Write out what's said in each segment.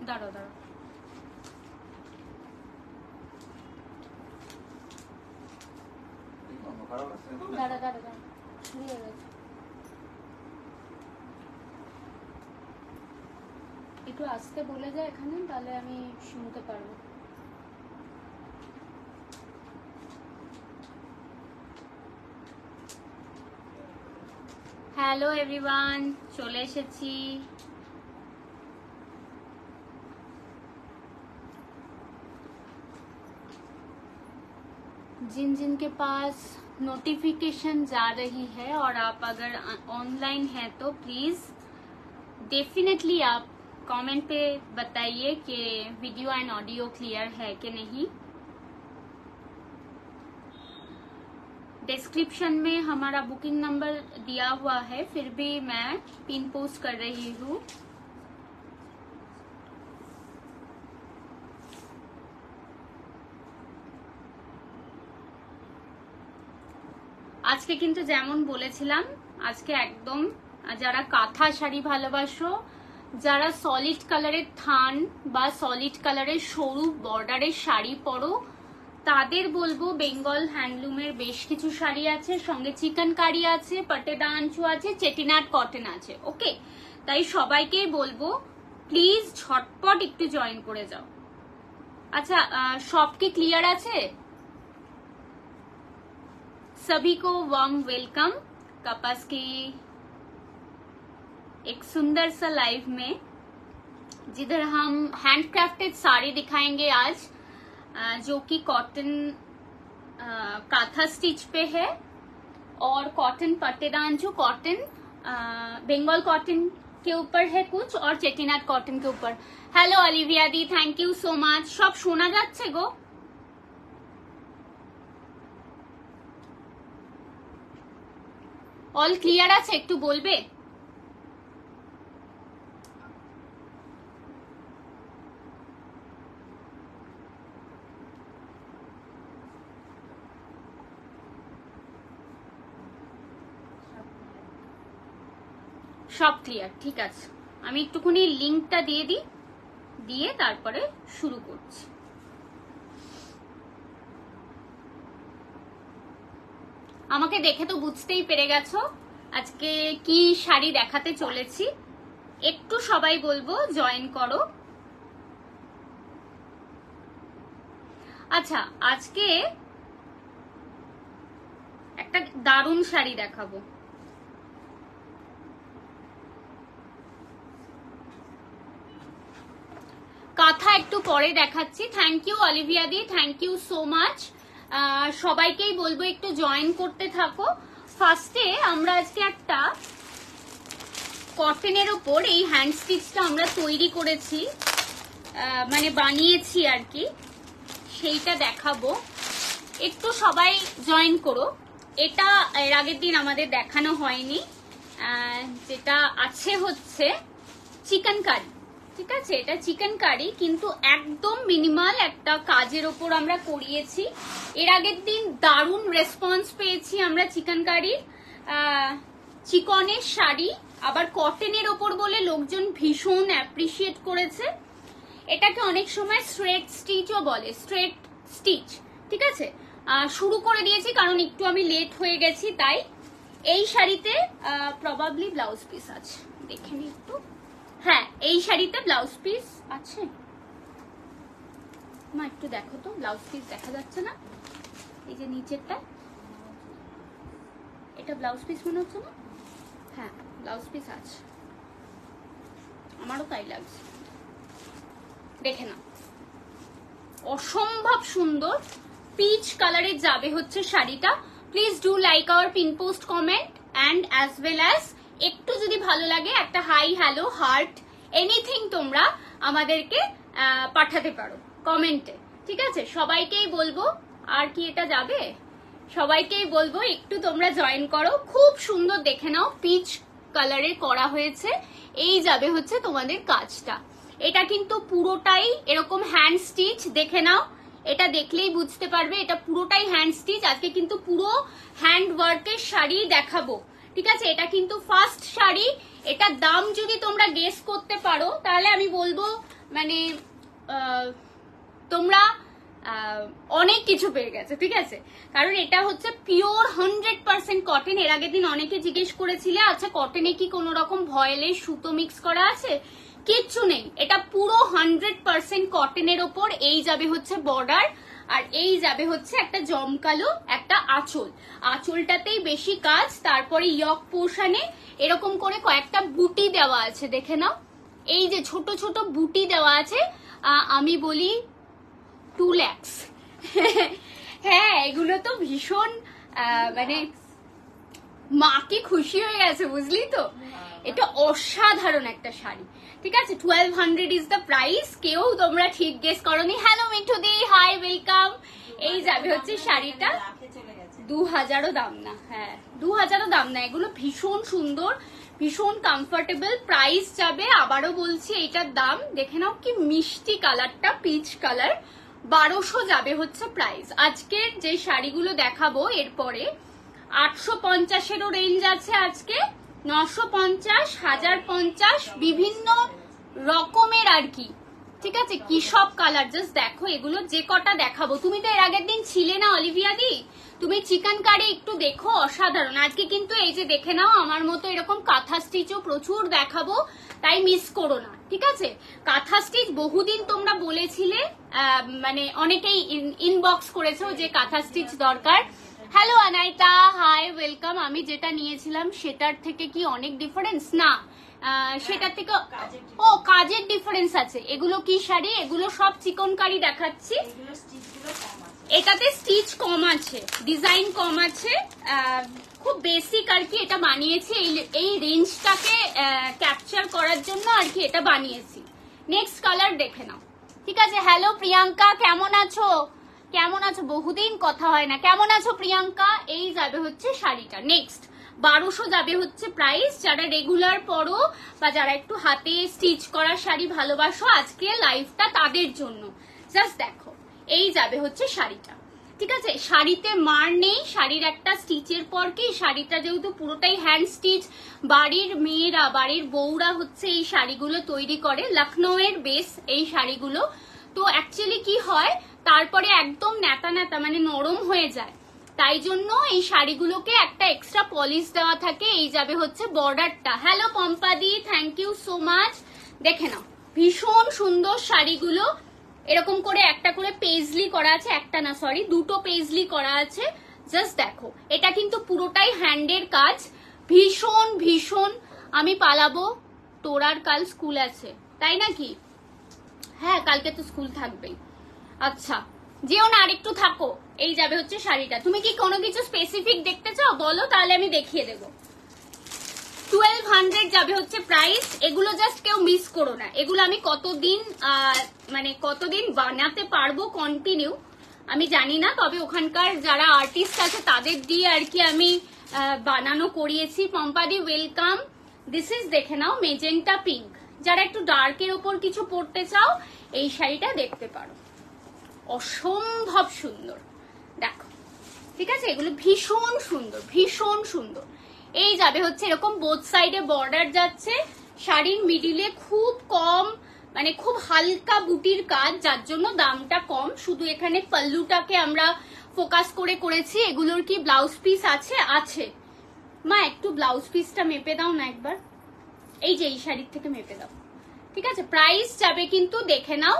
দাঁড়াও দাঁড়াও, একটু আসতে বলে যায় এখানে, তাহলে আমি শুনতে পারবো। হ্যালো এভরিওয়ান, চলে এসেছি। जिन जिन के पास नोटिफिकेशन जा रही है और आप अगर ऑनलाइन हैं तो प्लीज डेफिनेटली आप कमेंट पे बताइए कि वीडियो एंड ऑडियो क्लियर है कि नहीं। डिस्क्रिप्शन में हमारा बुकिंग नंबर दिया हुआ है, फिर भी मैं पिन पोस्ट कर रही हूँ। আজকে কিন্তু যেমন বলেছিলাম, আজকে একদম যারা কাঁথা শাড়ি ভালোবাসো, যারা সলিড কালারের থান বা সলিড কালারের সরু বর্ডারের শাড়ি পরো, তাদের বলবো বেঙ্গল হ্যান্ডলুমের বেশ কিছু শাড়ি আছে, সঙ্গে চিকেনকারি আছে, পাটেদাঞ্চু আছে, চেটিনাট কটন আছে। ওকে, তাই সবাইকেই বলবো প্লিজ ঝটপট একটু জয়েন করে যাও। আচ্ছা, সব কি ক্লিয়ার আছে? सभी को वार्म वेलकम कपास की एक सुंदर सा लाइव में, जिधर हम हैंडक्राफ्टेड साड़ी दिखाएंगे आज, जो कि कॉटन काथा स्टिच पे है और कॉटन पट्टेदांचू कॉटन बंगाल कॉटन के ऊपर है कुछ, और चेटिनाट कॉटन के ऊपर। Hello Olivia the, thank you so much. सब शोना जाच्छे गो? অল ক্লিয়ার আছে? একটু বলবে। সব ক্লিয়ার, ঠিক আছে। আমি একটুখানি লিংকটা দিয়ে দিই, দিয়ে তারপরে শুরু করছি। আমাকে দেখে তো বুঝতেই পেরে গেছো আজকে কি শাড়ি দেখাতে চলেছি। একটু সবাই বলবো জয়েন করো। আচ্ছা, আজকে একটা দারুণ শাড়ি দেখাবো। কাঁথা একটু পরে দেখাচ্ছি। Thank you Olivia di, thank you so much. সবাইকেই বলবো একটু জয়েন করতে থাকো। ফার্স্টে আমরা আজকে একটা কটনের ওপর এই হ্যান্ড স্টিচটা আমরা তৈরি করেছি, মানে বানিয়েছি আর কি, সেইটা দেখাবো। একটু সবাই জয়েন করো। এটা এর আগের দিন আমাদের দেখানো হয়নি, যেটা আছে হচ্ছে চিকেনকারি। ঠিক আছে, এটা চিকেনকারি, কিন্তু একদম মিনিমাল একটা কাজের ওপর আমরা করিয়েছি। এর আগের দিন দারুণ রেসপন্স পেয়েছি আমরা চিকেনকারির। চিকনের শাড়ি আবার কটনের ওপর বলে লোকজন ভীষণ অ্যাপ্রিসিয়েট করেছে। এটাকে অনেক সময় স্ট্রেট স্টিচও বলে, স্ট্রেট স্টিচ। ঠিক আছে, শুরু করে দিয়েছি কারণ একটু আমি লেট হয়ে গেছি, তাই। এই শাড়িতে প্রবাবলি ব্লাউজ পিস আছে, দেখে নি একটু। হ্যাঁ, এই শাড়িতে ব্লাউজ পিস আছে। মা একটু দেখো তো, ব্লাউজ পিস দেখা যাচ্ছে না? এই যে নিচেরটা, এটা ব্লাউজ পিস মনে হচ্ছে না? হ্যাঁ, ব্লাউজ পিস আছে, আমারও তাই লাগছে। দেখে না, অসম্ভব সুন্দর পিচ কালারের যাবে হচ্ছে শাড়িটা। Please do like our pin post comment and as well as একটু যদি ভালো লাগে একটা হাই, হ্যালো, হার্ট, এনিথিং তোমরা আমাদেরকে পাঠাতে পারো কমেন্টে। ঠিক আছে, সবাইকেই বলবো। আর কি এটা যাবে? সবাইকেই বলবো একটু তোমরা জয়েন করো। খুব সুন্দর, দেখে নাও, পিচ কালারে করা হয়েছে। এই যাবে হচ্ছে তোমাদের কাজটা। এটা কিন্তু পুরোটাই এরকম হ্যান্ড স্টিচ, দেখে নাও, এটা দেখলেই বুঝতে পারবে এটা পুরোটাই হ্যান্ড স্টিচ। আজকে কিন্তু পুরো হ্যান্ড ওয়ার্কের শাড়ি দেখাবো। ঠিক আছে, এটা কিন্তু ফার্স্ট শাড়ি। এটার দাম যদি তোমরা গেস করতে পারো তাহলে আমি বলবো মানে তোমরা অনেক কিছু পেয়ে গেছে, ঠিক আছে? কারণ এটা হচ্ছে পিওর 100% কটন। এর আগের দিন অনেকে জিজ্ঞেস করেছিলে আচ্ছা কটনে কি কোনো রকম ভয়েলের সুতো মিক্স করা আছে? কিচ্ছু নেই, এটা পুরো 100% কটনের ওপর। এই যাবে হচ্ছে বর্ডার, আর এই যাবে হচ্ছে একটা জমকালো একটা আঁচল। আঁচলটাতেই বেশি কাজ, তারপরে ইয়ক পোর্শনে এরকম করে কয়েকটা বুটি দেওয়া আছে, দেখে নাও। এই যে ছোট ছোট বুটি দেওয়া আছে, আমি বলি 2 লাখ। হ্যাঁ, এগুলো তো ভীষণ মানে মা কি খুশি হয়ে গেছে, বুঝলি তো? এটা অসাধারণ একটা শাড়ি, ঠিক আছে? 1200 ইজ দ্য প্রাইস। কেউ তোমরা ঠিক গেস করনি। হ্যালো মিঠু দি, হাই, ওয়েলকাম। এই যাবে হচ্ছে শাড়িটা 2000ও দাম না। হ্যাঁ, 2000ও দাম না। এগুলো ভীষণ সুন্দর, ভীষণ কমফোর্টেবল। প্রাইস যাবে, আবারও বলছি, এইটার দাম দেখে নাও কি মিষ্টি কালারটা, পিচ কালার। 1200 যাবে হচ্ছে প্রাইস। আজকের যে শাড়িগুলো দেখাবো এরপরে 850-এরও রেঞ্জ আছে আজকে, 950, 1050, বিভিন্ন রকমের আর কি, ঠিক আছে? কি সব কালার জাস্ট দেখো। এগুলো যে কটা দেখাবো, তুমি তো এর আগের দিন ছিলে না অলিভিয়া দি, তুমি চিকেন কারি একটু দেখো, অসাধারণ। আজকে কিন্তু এই যে দেখে নাও, আমার মতো এরকম কাঁথা স্টিচও প্রচুর দেখাবো, তাই মিস করো না, ঠিক আছে? কাঁথা স্টিচ বহুদিন তোমরা বলেছিলে, মানে অনেকেই ইনবক্স করেছো যে কাঁথা স্টিচ দরকার। Hello Anaita, hi, welcome. আমি যেটা নিয়েছিলাম সেটার থেকে কি অনেক ডিফারেন্স? না, সেটার থেকে ও কাজের ডিফারেন্স আছে। এগুলো কি শাড়ি? এগুলো সব চিকনকারি দেখাচ্ছি। এটাতে স্টিচ কম আছে, ডিজাইন কম আছে, খুব বেসিক আর কি এটা বানিয়েছি। এই রেঞ্জটাকে ক্যাপচার করার জন্য আর কি এটা বানিয়েছি। নেক্সট কালার দেখে নাও, ঠিক আছে? হ্যালো প্রিয়াঙ্কা, কেমন আছো? কেমন আছো? বহুদিন কথা হয় না। কেমন আছো প্রিয়াঙ্কা? এই যাবে হচ্ছে শাড়িটা। নেক্সট 1200 যাবে হচ্ছে প্রাইস। যারা রেগুলার পরো বা যারা একটু হাতে স্টিচ করা শাড়ি ভালোবাসো, আজকে লাইফটা তাদের জন্য। জাস্ট দেখো, এই যাবে হচ্ছে শাড়িটা, ঠিক আছে? শাড়িতে মার নেই, শাড়ির একটা স্টিচের পর কি, শাড়িটা যেহেতু পুরোটাই হ্যান্ড স্টিচ, বাড়ির মেয়েরা, বাড়ির বউরা হচ্ছে এই শাড়িগুলো তৈরি করে। লখনৌয়ের বেস এই শাড়িগুলো। তো অ্যাকচুয়ালি কি হয়, তারপরে একদম ন্যাতা ন্যাতা মানে নরম হয়ে যায়, তাই জন্য এই শাড়িগুলোকে একটা এক্সট্রা পলিশ দেওয়া থাকে। এই যাবে হচ্ছে বর্ডারটা। হ্যালো পম্পাদি, থ্যাংক ইউ সো মাচ। দেখে নাও, ভীষণ সুন্দর শাড়িগুলো। এরকম করে একটা করে পেজলি করা আছে, একটা না সরি, দুটো পেজলি করা আছে। জাস্ট দেখো, এটা কিন্তু পুরোটাই হ্যান্ডের কাজ। ভীষণ ভীষণ। আমি পালাবো, তোর আর কাল স্কুল আছে তাই নাকি? হ্যাঁ, কালকে তো স্কুল থাকবেই। আচ্ছা, যেও না, আরেকটু থাকো। এই যাবে হচ্ছে শাড়িটা। তুমি কি কোনো কিছু স্পেসিফিক দেখতে চাও বলো, তাহলে আমি দেখিয়ে দেবো। 1200 যাবে হচ্ছে প্রাইস। এগুলো জাস্ট কেউ মিস করো না। এগুলো আমি কতদিন মানে কতদিন বানাতে পারবো কন্টিনিউ আমি জানি না, তবে ওখানকার যারা আর্টিস্ট আছে তাদের দিয়ে আর কি আমি বানানো করিয়েছি। পম্পাদি ওয়েলকাম। দিস ইজ দেখে নাও মেজেন্টা পিঙ্ক। যারা একটু ডার্কের ওপর কিছু পরতে চাও এই শাড়িটা দেখতে পারো, অসম্ভব সুন্দর। দেখো, ঠিক আছে? এগুলো ভীষণ সুন্দর, ভীষণ সুন্দর। এই যাবে হচ্ছে এরকম বোথ সাইডে বর্ডার যাচ্ছে, শাড়ির মিডিলে খুব কম মানে খুব হালকা বুটির কাজ, যার জন্য দামটা কম। শুধু এখানে পাল্লুটাকে আমরা ফোকাস করে করেছি। এগুলোর কি ব্লাউজ পিস আছে? আছে। মা একটু ব্লাউজ পিসটা মেপে দাও না একবার, এই যে এই শাড়ির থেকে মেপে দাও, ঠিক আছে? প্রাইস যাবে কিন্তু দেখে নাও।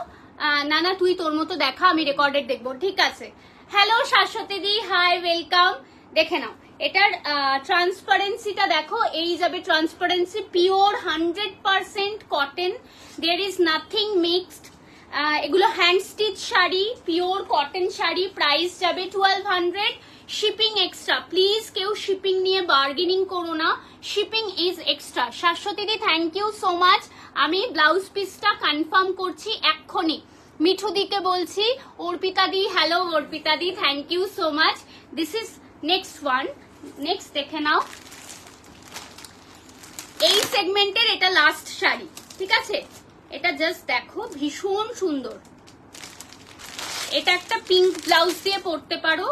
না না, তুই তোর মতো দেখা, আমি রেকর্ডেড দেখবো, ঠিক আছে? Hello Shashwati di, hi, welcome. দেখে নাও, এটার ট্রান্সপারেন্সিটা দেখো। এই যাবে transparency, pure 100% cotton, there is nothing mixed. এগুলো hand stitch sari, pure cotton sari. Price যাবে 1200, শিপিং এক্সট্রা। প্লিজ কেউ শিপিং নিয়ে বার্গেনিং করো না, shipping is extra. Shashwati di thank you so much. আমি ব্লাউজ পিসটা কনফার্ম করছি এক্ষুনি। মিঠু দিকে বলছি। Arpita di, hello Arpita di, thank you so much. This is next one. Next দেখে নাও, এই সেগমেন্টের এটা লাস্ট শাড়ি, ঠিক আছে? এটা জাস্ট দেখো, ভীষণ সুন্দর। এটা একটা পিঙ্ক ব্লাউজ দিয়ে পরতে পারো।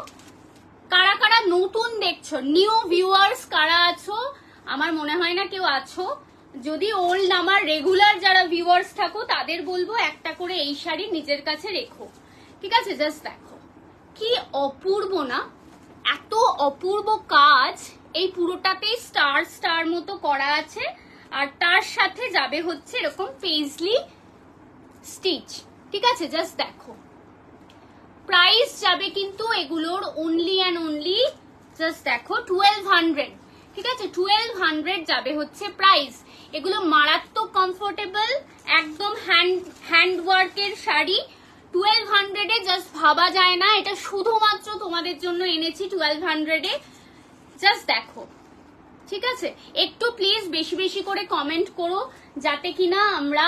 কারা কারা নতুন দেখছো, নিউ ভিউয়ার্স কারা আছো? আমার মনে হয় না কেউ আছো। যদি ওল্ড আমার রেগুলার যারা ভিউয়ার্স থাকো তাদের বলবো একটা করে এই শাড়ি নিজের কাছে রেখো, ঠিক আছে? জাস্ট দেখো কি অপূর্ব না, এত অপূর্ব কাজ। এই পুরোটাতেই স্টার স্টার মতো করা আছে, আর তার সাথে যাবে হচ্ছে এরকম পেজলি স্টিচ, ঠিক আছে? জাস্ট দেখো প্রাইস যাবে কিন্তু এগুলোর অনলি অ্যান্ড অনলি, জাস্ট দেখো 1200, ঠিক আছে? 1200 যাবে হচ্ছে প্রাইস। এগুলো মারাত্মক কমফোর্টেবল, একদম হ্যান্ড ওয়ার্কের শাড়ি। 1200 এ জাস্ট ভাবা যায় না, এটা শুধুমাত্র তোমাদের জন্য এনেছি 1200 এ। জাস্ট দেখো, ঠিক আছে? একটু প্লিজ বেশি বেশি করে কমেন্ট করো, যাতে কিনা আমরা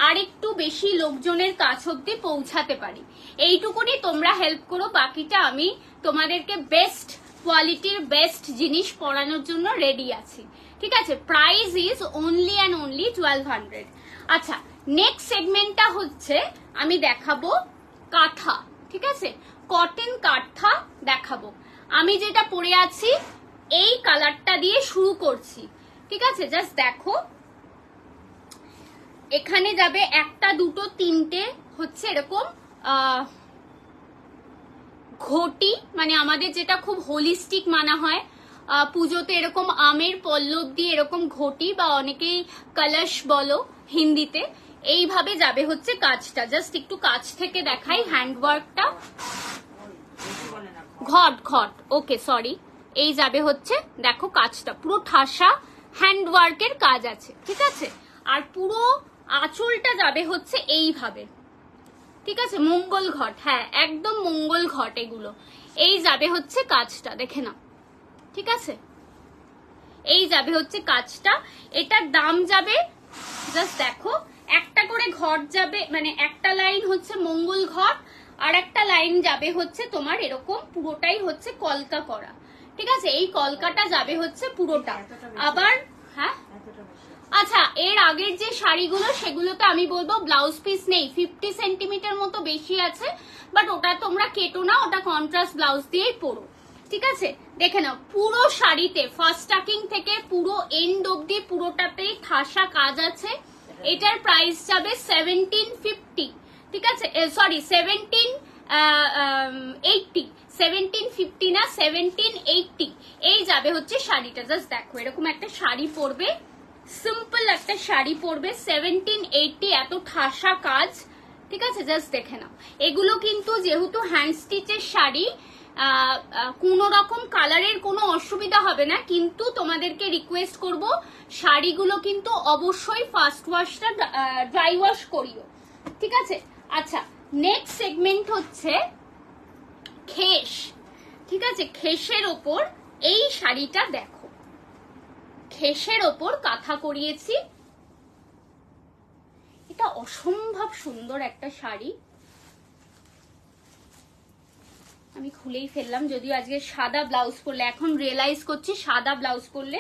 আরেকটু বেশি লোকজনের কাছ অব্দি পৌঁছাতে পারি। এইটুকুনি তোমরা হেল্প করো, বাকিটা আমি তোমাদেরকে বেস্ট কোয়ালিটির বেস্ট জিনিস পরানোর জন্য রেডি আছি, ঠিক আছে? Price is only and only 1200। আচ্ছা, নেক্সট সেগমেন্টটা হচ্ছে আমি দেখাবো কাঁথা, ঠিক আছে? কটন কাঁথা দেখাবো। আমি যেটা পরে আছি এই কালারটা দিয়ে শুরু করছি, ঠিক আছে? জাস্ট দেখো এখানে যাবে একটা দুটো তিনটে হচ্ছে এরকম ঘটি, মানে আমাদের যেটা খুব হোলিস্টিক মানা হয় পুজোতে, এরকম আমের পল্লব দিয়ে এরকম ঘটি, বা অনেকেই কলস বলো হিন্দিতে, এইভাবে যাবে হচ্ছে কাজটা। জাস্ট একটু কাছ থেকে দেখাই হ্যান্ডওয়ার্কটা, ঘট, ওকে সরি। এই যাবে হচ্ছে দেখো কাজটা পুরো ঠাসা হ্যান্ডওয়ার্কের কাজ আছে, ঠিক আছে? আর পুরো আঁচলটা যাবে হচ্ছে এইভাবে, ঠিক আছে? মঙ্গল ঘট, হ্যাঁ একদম মঙ্গল ঘট এগুলো। এই যাবে হচ্ছে কাজটা, দেখে নাও, ঠিক আছে? এই যাবে হচ্ছে কাজটা। এটার দাম যাবে, জাস্ট দেখো একটা করে ঘট যাবে, মানে একটা লাইন হচ্ছে মঙ্গল ঘট, আর একটা লাইন যাবে হচ্ছে তোমার এরকম পুরোটাই হচ্ছে কলকা করা, ঠিক আছে? এই কলকাটা যাবে হচ্ছে পুরোটা। আবার হ্যাঁ, আচ্ছা এর আগের যে শাড়িগুলো সেগুলোতে আমি বলবো ব্লাউজ পিস নেই, 50 সেন্টিমিটার মতো বেশি আছে, বাট ওটা তোমরা কেটো না, ওটা কন্ট্রাস্ট ব্লাউজ দিয়েই পরো, ঠিক আছে? দেখে নাও পুরো শাড়িতে ফার্স্ট টাকিং থেকে পুরো এন্ড অব্দি পুরোটাতেই ঠাসা কাজ আছে। এটার প্রাইস যাবে 1750, ঠিক আছে? সরি 1750 না 1780। এই যাবে হচ্ছে শাড়িটা। জাস্ট দেখো এরকম একটা শাড়ি পরবে, সিম্পল একটা শাড়ি পরবে, 1780, এত ঠাসা কাজ, ঠিক আছে? জাস্ট দেখে নাও। এগুলো কিন্তু যেহেতু হ্যান্ড স্টিচের শাড়ি, কোন রকম কালারের কোনো অসুবিধা হবে না, কিন্তু তোমাদেরকে রিকোয়েস্ট করব শাড়িগুলো কিন্তু অবশ্যই ফার্স্ট ওয়াশটা ড্রাই ওয়াশ করিও, ঠিক আছে? আচ্ছা, নেক্সট সেগমেন্ট হচ্ছে খেস, ঠিক আছে? খেসের ওপর এই শাড়িটা দেখো, খেসের ওপর কাঁথা করিয়েছি, এটা অসম্ভব সুন্দর একটা শাড়ি। আমি খুলেই ফেললাম, যদিও আজকে সাদা ব্লাউজ পরলে, এখন রিয়েলাইজ করছি সাদা ব্লাউজ পরলে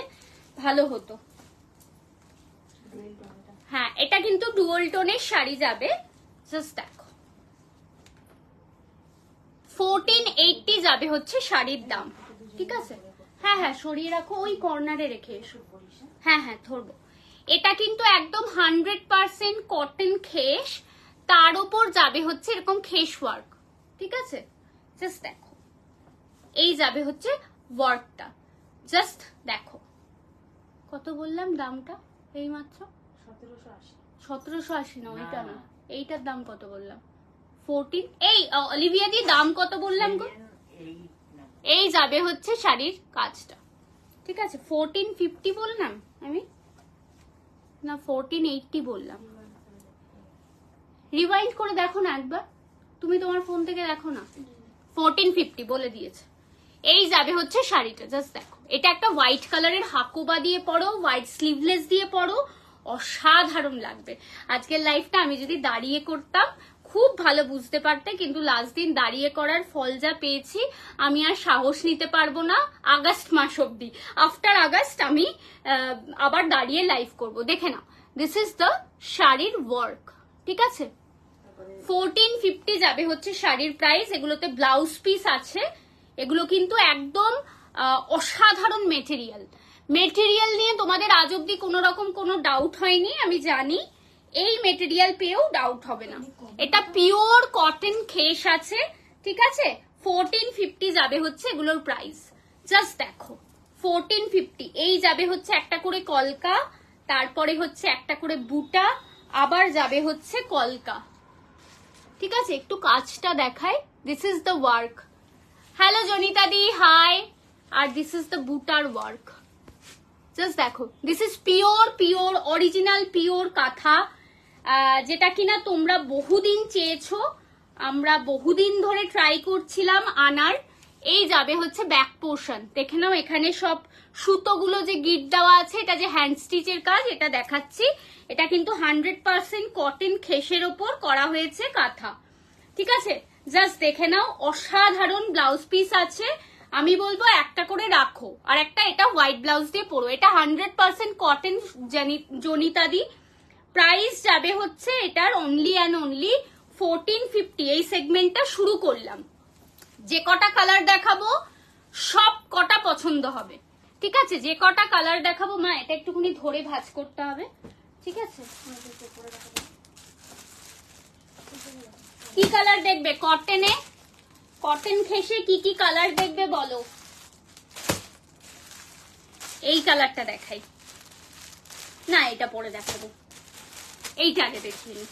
ভালো হতো। হ্যাঁ, এটা কিন্তু ডুয়াল টোনের শাড়ি যাবে। জাস্ট দেখো 1480 যাবে হচ্ছে শাড়ির দাম, ঠিক আছে? হ্যাঁ হ্যাঁ সরিয়ে রাখো, ওই কর্নারে রেখে এসো। হ্যাঁ হ্যাঁ ধরবো। এটা কিন্তু একদম 100% কটন খেস, তার উপর যাবে হচ্ছে এরকম খেস ওয়ার্ক, ঠিক আছে? জাস্ট দেখো এই যাবে হচ্ছে ওয়ার্কটা, জাস্ট দেখো। কত বললাম দামটা? এই মাত্র 1780 না, ওইটা না, এইটার দাম কত বললাম? 14। এই অলিভিয়া দি দাম কত বললাম গো? এই যাবে হচ্ছে শাড়ির কাজটা, ঠিক আছে? 1450 বললাম আমি, না 1480 বললাম। রিভাইন্ড করে দেখো না একবার, তুমি তোমার ফোন থেকে দেখো না। 1450 বলে দিয়েছে। এই যাবে হচ্ছে শাড়িটা, জাস্ট দেখো। এটা একটা হোয়াইট কালারের হাকুবা দিয়ে পরো, হোয়াইট স্লিভলেস দিয়ে পরো, অসাধারণ লাগবে। আজকের লাইফটা আমি যদি দাঁড়িয়ে করতাম খুব ভালো বুঝতে পারতে, কিন্তু লাস্ট দিন দাঁড়িয়ে করার ফল যা পেয়েছি আমি আর সাহস নিতে পারবো না আগস্ট মাস অব্দি। আফটার আগস্ট আমি আবার দাঁড়িয়ে লাইভ করব। দেখে নাও, দিস ইজ দ্য শাড়ির ওয়ার্ক, ঠিক আছে? 1450 যাবে হচ্ছে শাড়ির প্রাইস। এগুলোতে ব্লাউজ পিস আছে, এগুলো কিন্তু একদম অসাধারণ মেটেরিয়াল, মেটেরিয়াল নিয়ে তোমাদের আজ অব্দি কোনো রকম কোনো ডাউট হয়নি, আমি জানি। এই মেটেরিয়াল পেয়েও ডাউট হবে না। এটা পিওর কটন খেস আছে, ঠিক আছে। 1450 যাবে হচ্ছে এগুলোর প্রাইস। জাস্ট দেখো 1450। এই যাবে হচ্ছে একটা করে কলকা, তারপরে হচ্ছে একটা করে বুটা, আবার যাবে হচ্ছে কলকা, ঠিক আছে। একটু কাজটা দেখাই। This is the work. Hello Janita di, hi. আর দিস ইজ দ্য বুটার ওয়ার্ক। জাস্ট দেখো, this is pure original pure kantha, যেটা কিনা তোমরা বহুদিন চেয়েছো, আমরা বহুদিন ধরে ট্রাই করছিলাম আনার। এই যাবে হচ্ছে ব্যাক পোর্শন, দেখে নাও এখানে সব সুতোগুলো যে গিট দেওয়া আছে, এটা যে হ্যান্ড স্টিচের কাজ, এটা দেখাচ্ছি। এটা কিন্তু 100% কটন খেসের ওপর করা হয়েছে কাঁথা, ঠিক আছে। জাস্ট দেখে নাও, অসাধারণ ব্লাউজ পিস আছে। আমি বলবো একটা করে রাখো, আর একটা এটা হোয়াইট ব্লাউজ দিয়ে পরো। এটা 100% কটন জনিতাদি। প্রাইস যাবে হচ্ছে এটার অনলি অ্যান্ড অনলি 1450। এই সেগমেন্টটা শুরু করলাম। যে কটা কালার দেখাবো সব কটা পছন্দ হবে, ঠিক আছে। যে কটা কালার দেখাবো, মা এটা একটুখানি ধরে ভাঁজ করতে হবে, ঠিক আছে। কি কালার দেখবে কটনে? কটন খেসে কি কি কালার দেখবে বলো? এই কালারটা দেখাই না, এটা পরে দেখাবো। এইটা আগে দেখিয়ে নি।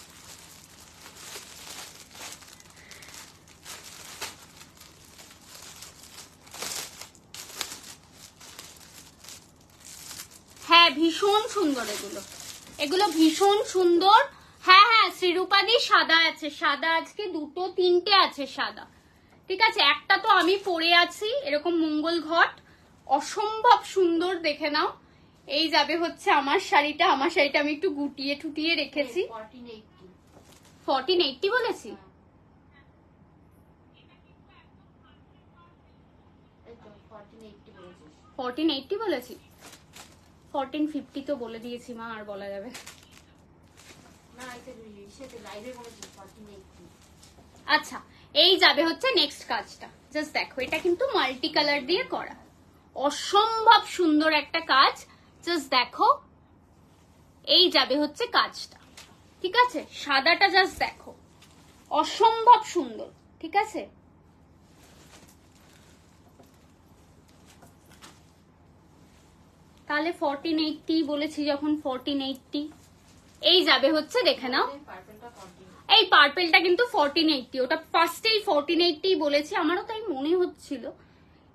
হ্যাঁ ভীষণ সুন্দর এগুলো, এগুলো ভীষণ সুন্দর। হ্যাঁ হ্যাঁ শ্রীরূপাদি, সাদা আছে, সাদা আজকে দুটো তিনটে আছে সাদা, ঠিক আছে। একটা তো আমি পরে আছি এরকম মঙ্গল ঘট, অসম্ভব সুন্দর, দেখে নাও। এই যাবে হচ্ছে আমার শাড়িটা। আমার শাড়িটা আমি একটু গুটিয়ে টুটিয়ে রেখেছি। 1480 বলেছি? 1480 বলেছি? 1450 তো বলে দিয়েছি মা, আর বলা যাবে আচ্ছা। এই যাবে হচ্ছে নেক্সট কাজটা। জাস্ট দেখো, এটা কিন্তু মাল্টি কালার দিয়ে করা, অসম্ভব সুন্দর একটা কাজ। জাস্ট দেখো, এই যাবে হচ্ছে কাজটা, ঠিক আছে। সাদাটা জাস্ট দেখো, অসম্ভব সুন্দর, ঠিক আছে। তাহলে 1480 বলেছি যখন, 1480 এই যাবে হচ্ছে, দেখে নাও। এই পার্পেলটা কিন্তু 1480, ওটা ফার্স্টেই 1480 বলেছি, আমারও তাই মনে হচ্ছিল।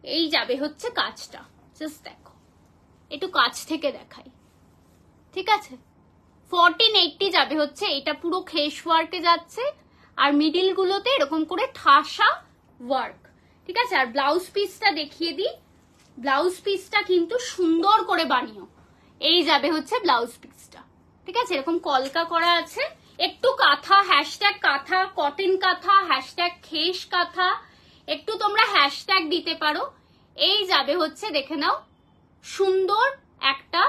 এই যাবে হচ্ছে কাজটা, জাস্ট দেখো, একটু কাছ থেকে দেখাই, ঠিক আছে। 1480 যাবে হচ্ছে, এটা পুরো খেস ওয়ার্কে যাচ্ছে, আর মিডিল গুলোতে এরকম করে ঠাসা ওয়ার্ক, ঠিক আছে। আর ব্লাউজ পিসটা দেখিয়ে দিই। ব্লাউজ পিসটা কিন্তু সুন্দর করে বানিও। এই যাবে হচ্ছে ব্লাউজ পিসটা, ঠিক আছে। এরকম কলকা করা আছে, একটু কাঁথা, হ্যাশট্যাগ কাঁথা, কটন কাঁথা, হ্যাশট্যাগ খেস কাঁথা, একটু তোমরা হ্যাশট্যাগ দিতে পারো। এই যাবে হচ্ছে, দেখে নাও, সুন্দর একটা,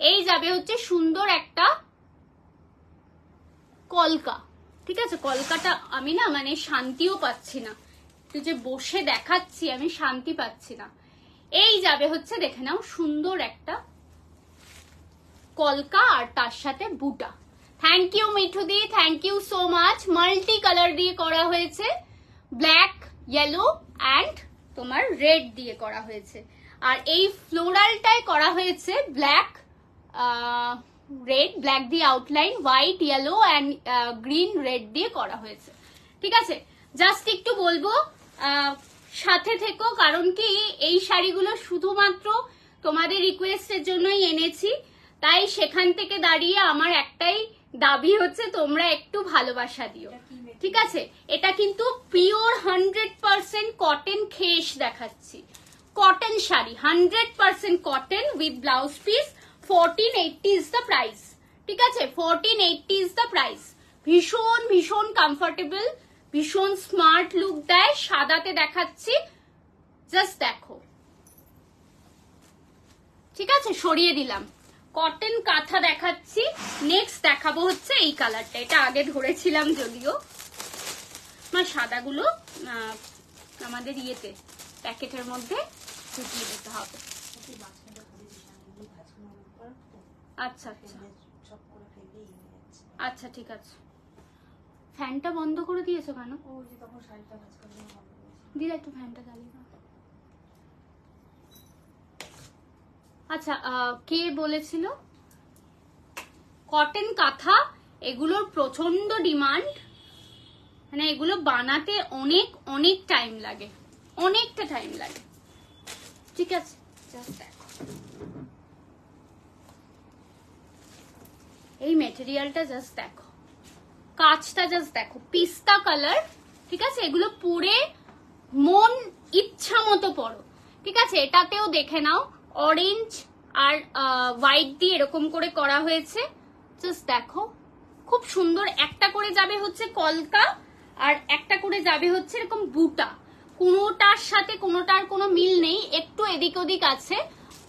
এই যাবে হচ্ছে সুন্দর একটা কলকা, ঠিক আছে। কলকাটা আমি না মানে শান্তিও পাচ্ছি না, তুই যে বসে দেখাচ্ছি আমি শান্তি পাচ্ছি না। এই যাবে হচ্ছে, দেখে নাও, সুন্দর একটা কলকা, আর তার সাথে বুটা। থ্যাংক ইউ মিঠুদি, thank you so much. Multi colour দিয়ে করা হয়েছে, ব্ল্যাক, ইয়েলো অ্যান্ড তোমার রেড দিয়ে করা হয়েছে। আর এই ফ্লোরালটাই করা হয়েছে ব্ল্যাক, রেড, ব্ল্যাক দিয়ে outline, white, yellow and green, red দিয়ে করা হয়েছে, ঠিক আছে। জাস্ট একটু বলবো সাথে থেকো, কারণ কি এই শাড়িগুলো শুধুমাত্র তোমাদের রিকোয়েস্টের জন্যই এনেছি, তাই সেখান থেকে দাঁড়িয়ে আমার একটাই দাবি হচ্ছে তোমরা একটু ভালোবাসা দিও, ঠিক আছে। এটা কিন্তু পিওর 100% কটন খেস দেখাচ্ছি, cotton sari, 100% cotton with blouse piece. 1480 is the price, ঠিক আছে। 1480 ইজ দ্য প্রাইস। ভীষণ ভীষণ কমফোর্টেবল, ভীষণ স্মার্ট লুক দেয়। সাদাতে দেখাচ্ছি, জাস্ট দেখো, ঠিক আছে। সরিয়ে দিলাম, কটন কাঁথা দেখাচ্ছি। নেক্সট দেখাবো হচ্ছে এই কালারটা, এটা আগে ধরেছিলাম যদিও, সাদাগুলো আমাদের ইয়েতে প্যাকেটের মধ্যে ঢুকিয়ে দিতে হবে। আচ্ছা আচ্ছা আচ্ছা ঠিক আছে। ফ্যানটা বন্ধ করে দিয়েছো কেন? দিদা একটু ফ্যানটা চালিয়ে দাও। আচ্ছা কে বলেছিল? কটন কাঁথা, এগুলোর প্রচন্ড ডিমান্ড, মানে এগুলো বানাতে অনেক অনেক টাইম লাগে, অনেকটা টাইম লাগে। ঠিক আছে, জাস্ট দেখো এই মেটেরিয়ালটা, জাস্ট দেখো কাজটা, জাস্ট দেখো পিস্তা কালার। ঠিক আছে, এগুলো পরে মন ইচ্ছা মতো পরো। ঠিক আছে, এটাতেও দেখে নাও অরেঞ্জ আর হোয়াইট দিয়ে এরকম করে করা হয়েছে। জাস্ট দেখো খুব সুন্দর। একটা করে যাবে হচ্ছে কলকা আর একটা করে যাবে হচ্ছে এরকম বুটা, কোনোটার সাথে কোনোটার কোনো মিল নেই, একটু এদিক ওদিক আছে।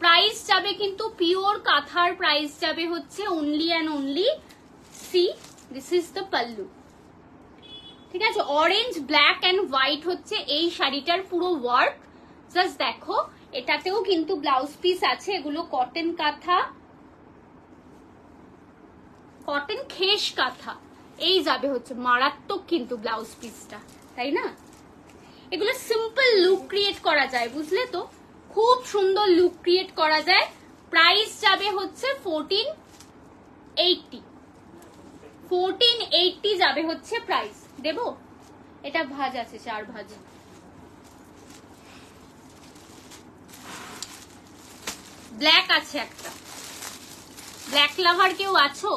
প্রাইস যাবে কিন্তু পিওর কাঁথার প্রাইস যাবে হচ্ছে only and only, C this is the pallu. ঠিক আছে, অরেঞ্জ ব্ল্যাক অ্যান্ড হোয়াইট হচ্ছে এই শাড়িটার পুরো ওয়ার্ক। জাস্ট দেখো এটাতেও কিন্তু ব্লাউজ পিস আছে। এগুলো কটন কাঁথা, কটন খেস কাঁথা, এই যাবে হচ্ছে মারাত্মক কিন্তু ব্লাউজ পিসটা, তাই না? এগুলো সিম্পল লুক ক্রিয়েট করা যায়, বুঝলে তো, খুব সুন্দর লুক ক্রিয়েট করা যায়। প্রাইস যাবে হচ্ছে 1480, 1480 যাবে হচ্ছে প্রাইস। দেবো, এটা ভাজ আছে, 4 ভাজ। ব্ল্যাক আছে একটা, ব্ল্যাক লাভার কেউ আছো?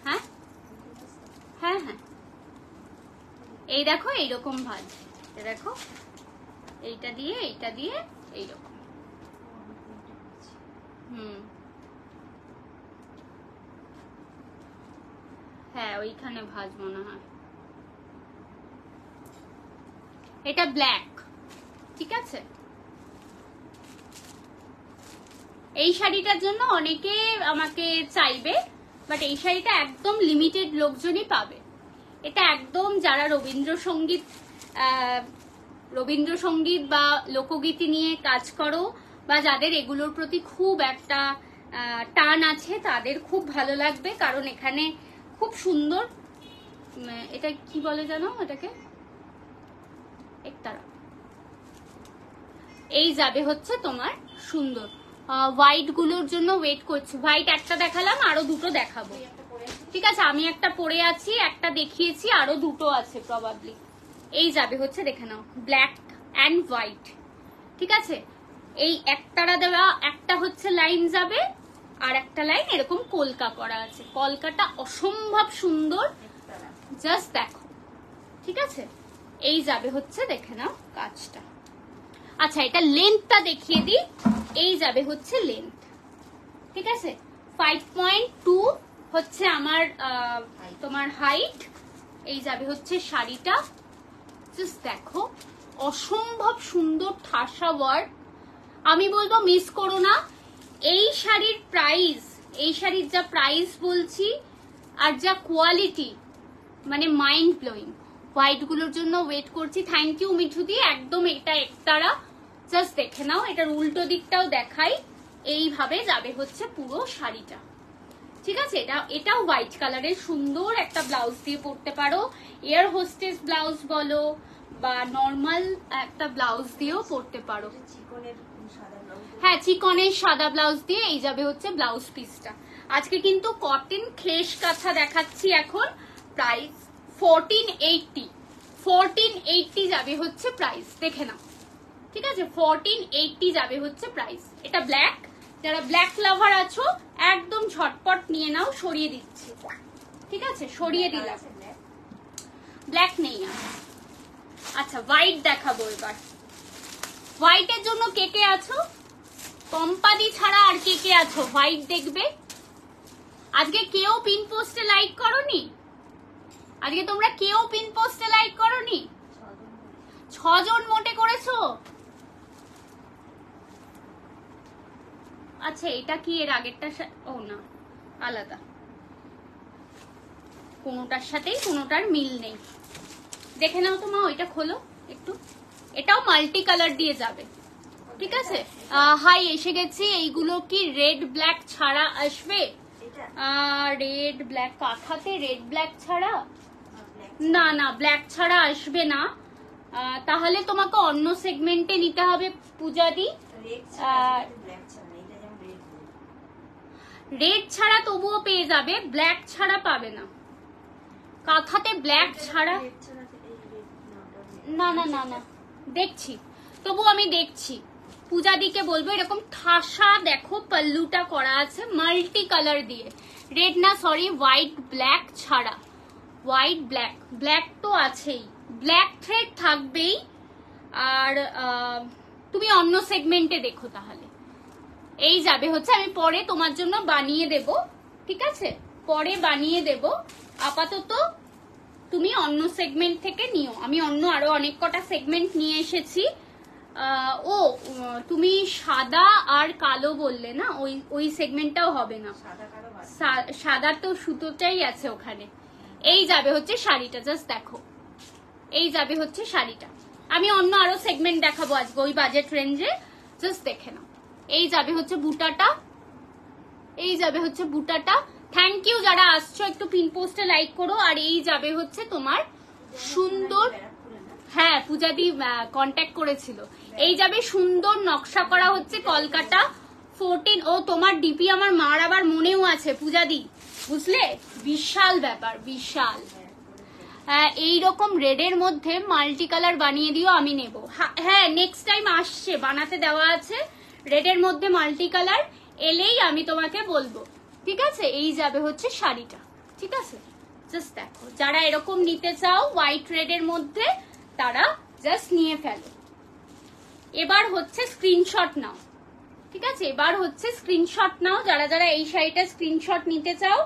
হ্যাঁ হ্যাঁ হ্যাঁ, এই দেখো এইরকম ভাজ, দেখো এইটা দিয়ে এইরকম। হ্যাঁ ওইখানে ভাজ মনে হয়। এটা ব্ল্যাক। ঠিক আছে, এই শাড়িটার জন্য অনেকে আমাকে চাইবে, বাট এই শাড়িটা একদম লিমিটেড লোকজনই পাবে। এটা একদম যারা রবীন্দ্রসঙ্গীত বা লোকগীতি নিয়ে কাজ করো, বা যাদের এগুলোর প্রতি খুব একটা টান আছে, তাদের খুব ভালো লাগবে। কারণ এখানে খুব সুন্দর, এটা কি বলে জানো এটাকে, একতারা, এই যাবে হচ্ছে তোমার সুন্দর। হোয়াইট গুলোর জন্য ওয়েট করছি। হোয়াইট একটা দেখালাম, আরো দুটো দেখাবো। ঠিক আছে, আমি একটা পরে আছি, একটা দেখিয়েছি, আরো দুটো আছে প্রবাবলি। এই যাবে হচ্ছে, দেখে নাও, ব্ল্যাক অ্যান্ড হোয়াইট। ঠিক আছে, এই একতারা দেওয়া একটা হচ্ছে লাইন যাবে, আর একটা লাইন এরকম কলকা করা আছে। কলকাটা অসম্ভব সুন্দর, জাস্ট দেখো। ঠিক আছে, এই যাবে হচ্ছে, দেখে নাও কাজটা। আচ্ছা, এটা লেন্থটা দেখিয়ে দিই। এই যাবে হচ্ছে লেন্থ। ঠিক আছে, 5.2 হচ্ছে আমার তোমার হাইট। এই যাবে হচ্ছে শাড়িটা, জাস্ট দেখো অসম্ভব সুন্দর ঠাসা ওয়ার্ক। আমি বলবো মিস করো না। এই শাড়ির প্রাইস, এই শাড়ির যা প্রাইস বলছি আর যা কোয়ালিটি, মানে মাইন্ড ব্লোয়িং। হোয়াইট গুলোর জন্য ওয়েট করছি। থ্যাংক ইউ মিঠুদি, একদম এটা একতারা। জাস্ট দেখে নাও, এটার উল্টো দিকটাও দেখাই। এইভাবে যাবে হচ্ছে পুরো শাড়িটা। ঠিক আছে, এটাও হোয়াইট কালারের সুন্দর একটা ব্লাউজ দিয়ে পরতে পারো। এয়ার হোস্টেস ব্লাউজ বলো বা নর্মাল একটা ব্লাউজ দিয়েও পরতে পারো। হ্যাঁ, চিকনের সাদা ব্লাউজ দিয়ে এই যাবে হচ্ছে ব্লাউজ পিসটা। আজকে কিন্তু কটন খেস কাঁথা দেখাচ্ছি এখন। প্রাইস 1480, 1480 যাবে হচ্ছে প্রাইস, দেখে নাও। ঠিক আছে, 1480 যাবে হচ্ছে প্রাইস। এটা ব্ল্যাক, যারা ব্ল্যাক লাভার আছো একদম ঝটপট নিয়ে নাও। সরিয়ে দিচ্ছি, ঠিক আছে, সরিয়ে দিলাম, ব্ল্যাক নেই আর। আচ্ছা, হোয়াইট দেখাবো এবার। হোয়াইটের জন্য কে কে আছো? পম্পাদি ছাড়া আর কে কে আছো হোয়াইট দেখবে? আজকে কেউ পিন পোস্টে লাইক করোনি? আজকে তোমরা কেউ পিন পোস্টে লাইক করোনি? 6 জন মোটে করেছো। আচ্ছা, এটা কি এর আগেরটা? ও না, আলাদা। কোনোটার সাথেই কোনোটার মিল নেই। দেখে নাও তো মা, ওইটা খোলো একটু। এটাও মাল্টি কালার দিয়ে যাবে, ঠিক আছে। হাই, এসে গেছি। এইগুলো কি রেড ব্ল্যাক ছাড়া আসবে? রেড ব্ল্যাক কাঁথাতে রেড ব্ল্যাক ছাড়া না, না ব্ল্যাক ছাড়া আসবে না। তাহলে তোমাকে অন্য সেগমেন্টে নিতে হবে পূজাদি। রেড ছাড়া তবুও পেয়ে যাবে, ব্ল্যাক ছাড়া পাবে না। কাঁথাতে ব্ল্যাক ছাড়া না, না না না দেখছি, তবু আমি দেখছি। পূজাদিকে বলবো এরকম ঠাসা দেখো পাল্লুটা করা আছে মাল্টি কালার দিয়ে। রেড না, সরি, হোয়াইট ব্ল্যাক ছাড়া। হোয়াইট ব্ল্যাক, ব্ল্যাক তো আছেই, ব্ল্যাক থ্রেড থাকবেই। আর তুমি অন্য সেগমেন্টে দেখো তাহলে। এই যাবে হচ্ছে, আমি পরে তোমার জন্য বানিয়ে দেব, ঠিক আছে, পরে বানিয়ে দেব। আপাতত তুমি অন্য সেগমেন্ট থেকে নিও। আমি অন্য আরো অনেক কটা সেগমেন্ট নিয়ে এসেছি। তুমি সাদা আর কালো বললে না, ওই সেগমেন্টটাও হবে না। সাদা তো সুতোটাই আছে ওখানে। এই যাবে হচ্ছে শাড়িটা, জাস্ট দেখো। এই যাবে হচ্ছে শাড়িটা। আমি অন্য আরো সেগমেন্ট দেখাবো আজকে ওই বাজেট রেঞ্জে, জাস্ট দেখে নাও। এই যাবে হচ্ছে বুটাটা, এই যাবে হচ্ছে বুটাটা। থ্যাংক ইউ যারা আসছো, একটু পিন পোস্টে লাইক করো। আর এই যাবে হচ্ছে তোমার সুন্দর, হ্যাঁ পূজাদি কন্ট্যাক্ট করেছিল। এই যাবে সুন্দর নকশা করা হচ্ছে কলকাতা 14। ও তোমার ডিপি আমার মার আবার মনেও আছে পূজাদি, বুঝলে? বিশাল ব্যাপার, বিশাল। এইরকম রেডের মধ্যে মাল্টি কালার বানিয়ে দিও, আমি নেব। হ্যাঁ নেক্সট টাইম আসছে, বানাতে দেওয়া আছে রেডের মধ্যে মাল্টি কালার। এলেই আমি তোমাকে বলবো, ঠিক আছে। এই যাবে হচ্ছে শাড়িটা, ঠিক আছে। জাস্ট দেখো, যারা এরকম নিতে চাও হোয়াইট রেডের মধ্যে তারা জাস্ট নিয়ে ফেলো। এবার হচ্ছে স্ক্রিনশট নাও, ঠিক আছে। এবার হচ্ছে স্ক্রিনশট নাও, যারা যারা এই শাড়িটা স্ক্রিনশট নিতে চাও